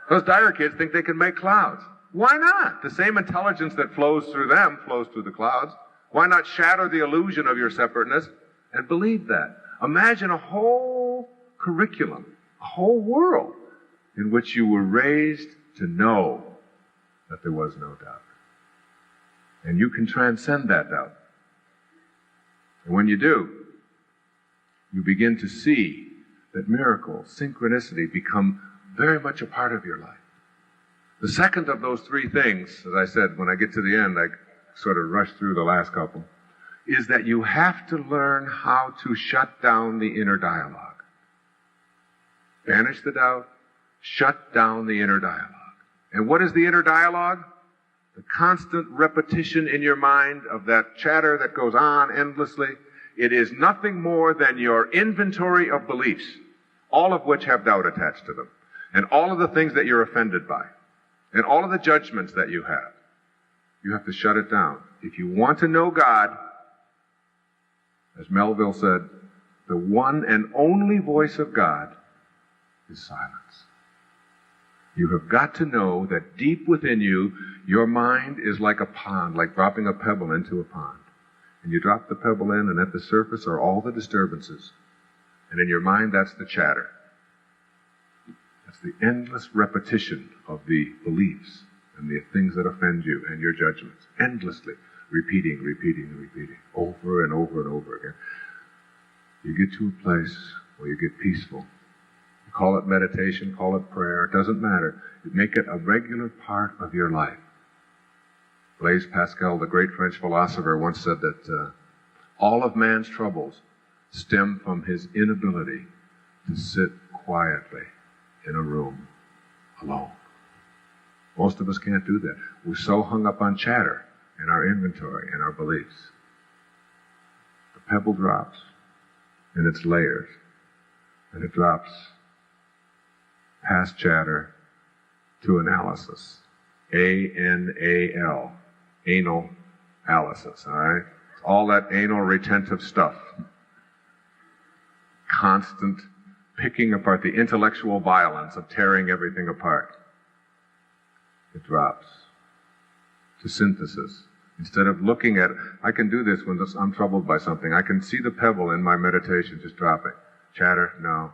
A: Those Dyer kids think they can make clouds. Why not? The same intelligence that flows through them flows through the clouds. Why not shatter the illusion of your separateness and believe that? Imagine a whole curriculum, a whole world in which you were raised to know that there was no doubt. And you can transcend that doubt. And when you do, you begin to see that miracles, synchronicity become very much a part of your life. The second of those three things, as I said, when I get to the end, I sort of rush through the last couple, is that you have to learn how to shut down the inner dialogue. Banish the doubt, Shut down the inner dialogue. And what is the inner dialogue? The constant repetition in your mind of that chatter that goes on endlessly. It is nothing more than your inventory of beliefs, all of which have doubt attached to them, and all of the things that you're offended by, and all of the judgments that you have. You have to shut it down. If you want to know God, as Melville said, the one and only voice of God is silence. You have got to know that deep within you, your mind is like a pond, like dropping a pebble into a pond. And you drop the pebble in, and at the surface are all the disturbances. And in your mind, that's the chatter. That's the endless repetition of the beliefs and the things that offend you and your judgments. Endlessly repeating, over and over and over again. You get to a place where you get peaceful. Call it meditation, call it prayer, it doesn't matter. Make it a regular part of your life. Blaise Pascal, the great French philosopher, once said that all of man's troubles stem from his inability to sit quietly in a room alone. Most of us can't do that. We're so hung up on chatter and our inventory and our beliefs. The pebble drops in its layers, and it drops past chatter to analysis. A-N-A-L. Anal analysis, all right? All that anal retentive stuff. Constant picking apart, the intellectual violence of tearing everything apart. It drops to synthesis. Instead of looking at it, I can do this when I'm troubled by something. I can see the pebble in my meditation just dropping. Chatter, no.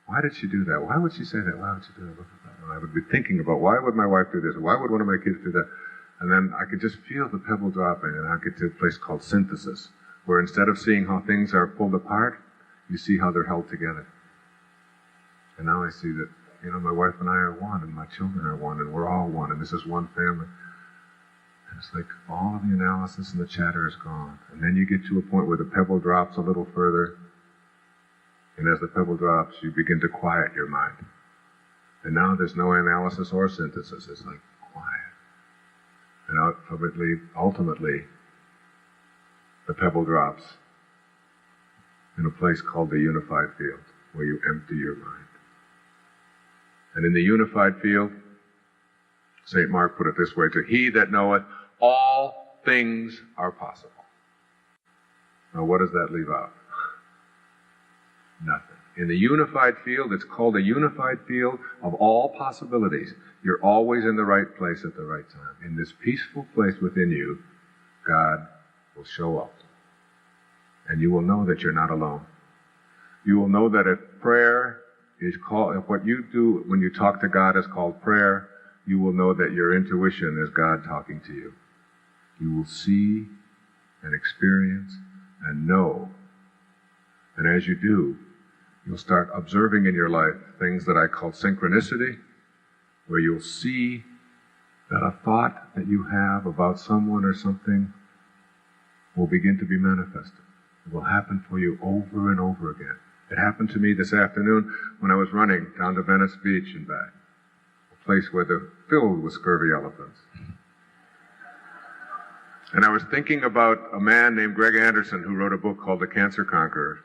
A: Why did she do that? Why would she say that? Why would she do that? Look at that. And I would be thinking about, why would my wife do this? Why would one of my kids do that? And then I could just feel the pebble dropping, and I get to a place called synthesis, where instead of seeing how things are pulled apart, you see how they're held together. And now I see that, my wife and I are one, and my children are one, and we're all one, and this is one family. And it's like all of the analysis and the chatter is gone. And then you get to a point where the pebble drops a little further, and as the pebble drops, you begin to quiet your mind. And now there's no analysis or synthesis. It's like quiet. And ultimately, the pebble drops in a place called the unified field, where you empty your mind. And in the unified field, St. Mark put it this way, to he that knoweth all things are possible. Now what does that leave out? Nothing. In the unified field, it's called a unified field of all possibilities. You're always in the right place at the right time. In this peaceful place within you, God will show up. And you will know that you're not alone. You will know that if prayer is called, if what you do when you talk to God is called prayer, you will know that your intuition is God talking to you. You will see and experience and know. And as you do, you'll start observing in your life things that I call synchronicity, where you'll see that a thought that you have about someone or something will begin to be manifested. It will happen for you over and over again. It happened to me this afternoon when I was running down to Venice Beach and back, a place where they're filled with scurvy elephants. And I was thinking about a man named Greg Anderson who wrote a book called The Cancer Conqueror,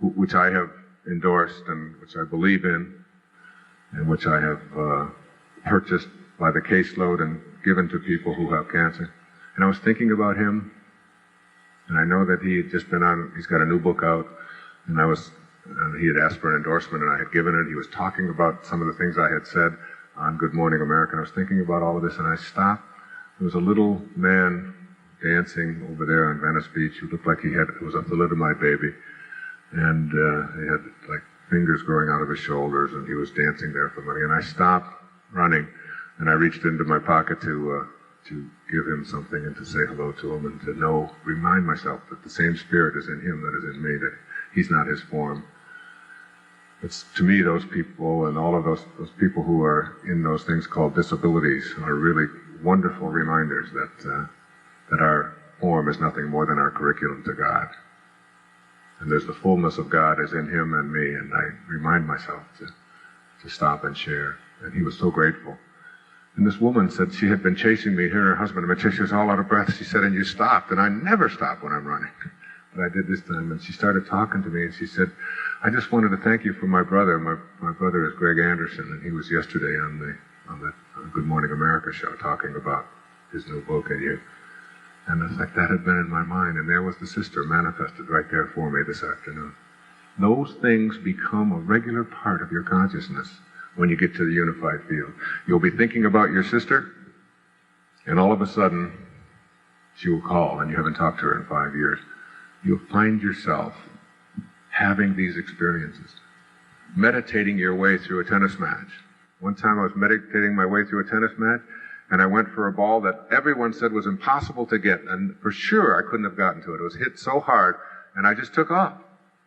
A: which I have endorsed and which I believe in, and which I have purchased by the caseload and given to people who have cancer. And I was thinking about him, and I know that he had just been on, he's got a new book out, and he had asked for an endorsement, and I had given it. He was talking about some of the things I had said on Good Morning America. I was thinking about all of this, and I stopped. There was a little man dancing over there on Venice Beach who looked like it was a thalidomide baby. And he had like fingers growing out of his shoulders, and he was dancing there for money. And I stopped running, and I reached into my pocket to give him something and to say hello to him and to remind myself that the same spirit is in him that is in me, that he's not his form. It's, to me, those people and all of those people who are in those things called disabilities are really wonderful reminders that our form is nothing more than our curriculum to God. And there's the fullness of God is in him and me, and I remind myself to to stop and share. And he was so grateful. And this woman said she had been chasing me, her and her husband had been chasing. She was all out of breath. She said, and you stopped. And I never stop when I'm running. But I did this time. And she started talking to me, and she said, I just wanted to thank you for my brother. My brother is Greg Anderson, and he was yesterday on the Good Morning America show talking about his new book and you. And it's like that had been in my mind. And there was the sister manifested right there for me this afternoon. Those things become a regular part of your consciousness when you get to the unified field. You'll be thinking about your sister, and all of a sudden, she will call, and you haven't talked to her in 5 years. You'll find yourself having these experiences, meditating your way through a tennis match. One time I was meditating my way through a tennis match, and I went for a ball that everyone said was impossible to get, and for sure I couldn't have gotten to it. It was hit so hard, and I just took off.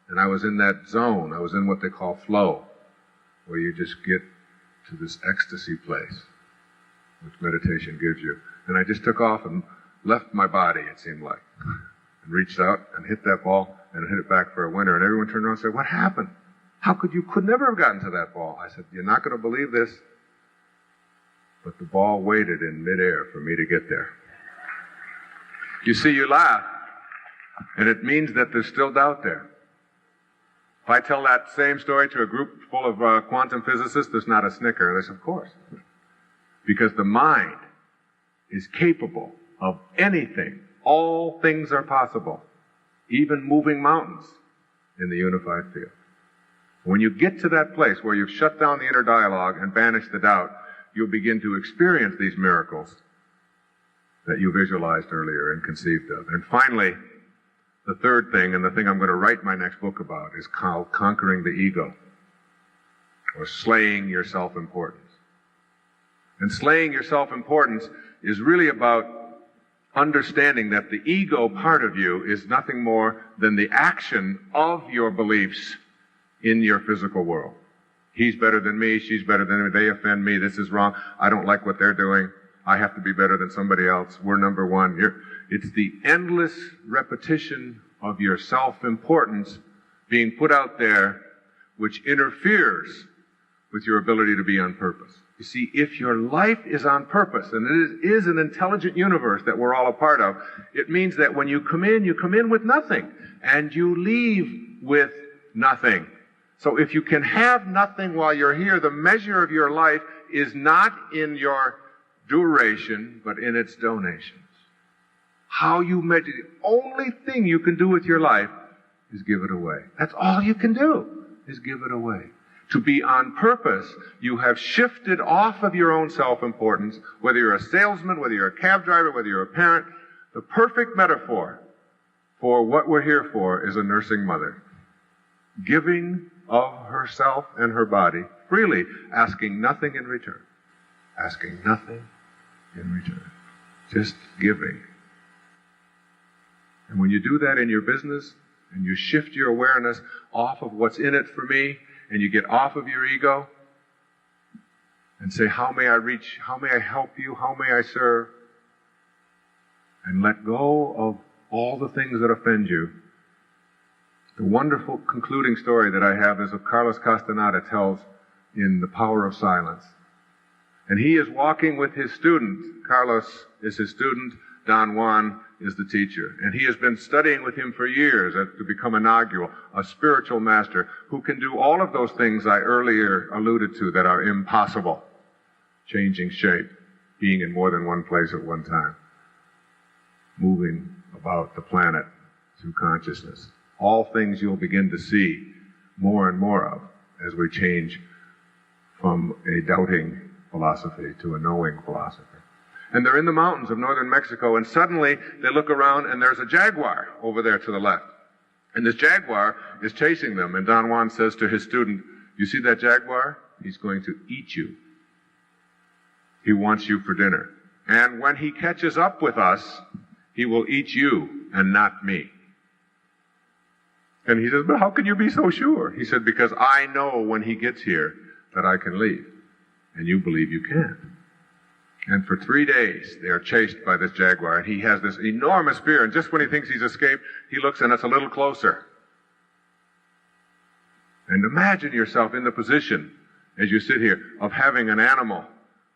A: And I was in that zone. I was in what they call flow, where you just get to this ecstasy place, which meditation gives you. And I just took off and left my body, it seemed like, and reached out and hit that ball and hit it back for a winner. And everyone turned around and said, what happened? How could you could never have gotten to that ball? I said, you're not going to believe this, but the ball waited in midair for me to get there. You see, you laugh, and it means that there's still doubt there. If I tell that same story to a group full of quantum physicists, there's not a snicker. They say, of course. Because the mind is capable of anything. All things are possible, even moving mountains in the unified field. When you get to that place where you've shut down the inner dialogue and banished the doubt, you'll begin to experience these miracles that you visualized earlier and conceived of. And finally, the third thing, and the thing I'm going to write my next book about, is called conquering the ego, or slaying your self-importance. And slaying your self-importance is really about understanding that the ego part of you is nothing more than the action of your beliefs in your physical world. He's better than me, she's better than me, they offend me, this is wrong, I don't like what they're doing, I have to be better than somebody else, we're number one. It's the endless repetition of your self-importance being put out there which interferes with your ability to be on purpose. You see, if your life is on purpose, and it is an intelligent universe that we're all a part of, it means that when you come in with nothing, and you leave with nothing. So if you can have nothing while you're here, the measure of your life is not in your duration, but in its donation. How you measure, the only thing you can do with your life is give it away. That's all you can do, is give it away. To be on purpose, you have shifted off of your own self-importance, whether you're a salesman, whether you're a cab driver, whether you're a parent. The perfect metaphor for what we're here for is a nursing mother, giving of herself and her body freely, asking nothing in return. Asking nothing in return. Just giving. And when you do that in your business, and you shift your awareness off of what's in it for me, and you get off of your ego, and say, how may I reach, how may I help you, how may I serve, and let go of all the things that offend you. The wonderful concluding story that I have is of Carlos Castaneda tells in The Power of Silence. And he is walking with his student. Carlos is his student. Don Juan is the teacher. And he has been studying with him for years to become inaugural, a spiritual master who can do all of those things I earlier alluded to that are impossible. Changing shape, being in more than one place at one time, moving about the planet through consciousness. All things you'll begin to see more and more of as we change from a doubting philosophy to a knowing philosophy. And they're in the mountains of northern Mexico, and suddenly they look around and there's a jaguar over there to the left. And this jaguar is chasing them, and Don Juan says to his student, you see that jaguar? He's going to eat you. He wants you for dinner. And when he catches up with us, he will eat you and not me. And he says, but how can you be so sure? He said, because I know when he gets here that I can leave. And you believe you can't. And for 3 days, they are chased by this jaguar, and he has this enormous fear, and just when he thinks he's escaped, he looks and it's a little closer. And imagine yourself in the position as you sit here, of having an animal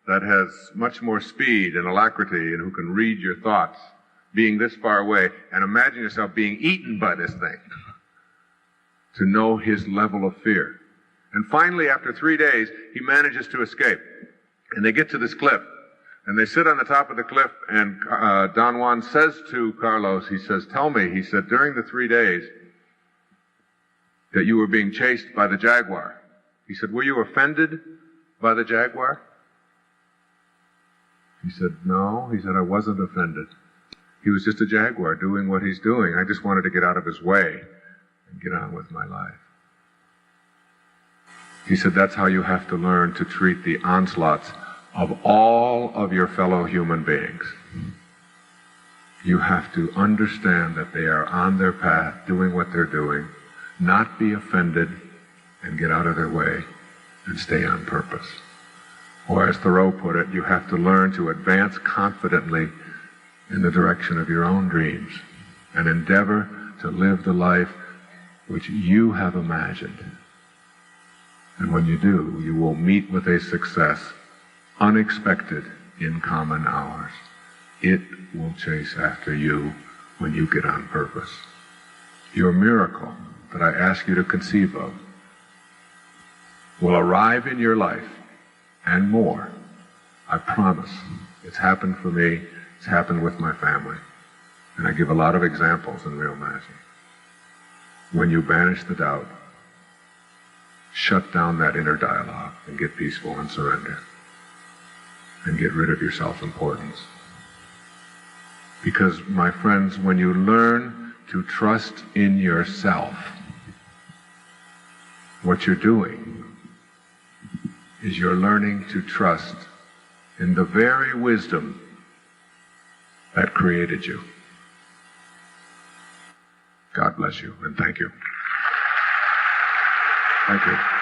A: that has much more speed and alacrity and who can read your thoughts, being this far away, and imagine yourself being eaten by this thing, to know his level of fear. And finally, after 3 days, he manages to escape. And they get to this cliff, and they sit on the top of the cliff, and Don Juan says to Carlos, he says, tell me, he said, during the 3 days that you were being chased by the jaguar, he said, were you offended by the jaguar? He said, no. He said, I wasn't offended. He was just a jaguar doing what he's doing. I just wanted to get out of his way and get on with my life. He said, that's how you have to learn to treat the onslaughts of all of your fellow human beings. You have to understand that they are on their path, doing what they're doing, not be offended and get out of their way and stay on purpose. Or as Thoreau put it, you have to learn to advance confidently in the direction of your own dreams and endeavor to live the life which you have imagined. And when you do, you will meet with a success unexpected in common hours. It will chase after you when you get on purpose. Your miracle that I ask you to conceive of will arrive in your life and more. I promise. It's happened for me. It's happened with my family. And I give a lot of examples in Real Magic. When you banish the doubt, shut down that inner dialogue and get peaceful and surrender. And get rid of your self-importance. Because, my friends, when you learn to trust in yourself, what you're doing is you're learning to trust in the very wisdom that created you. God bless you, and thank you. Thank you.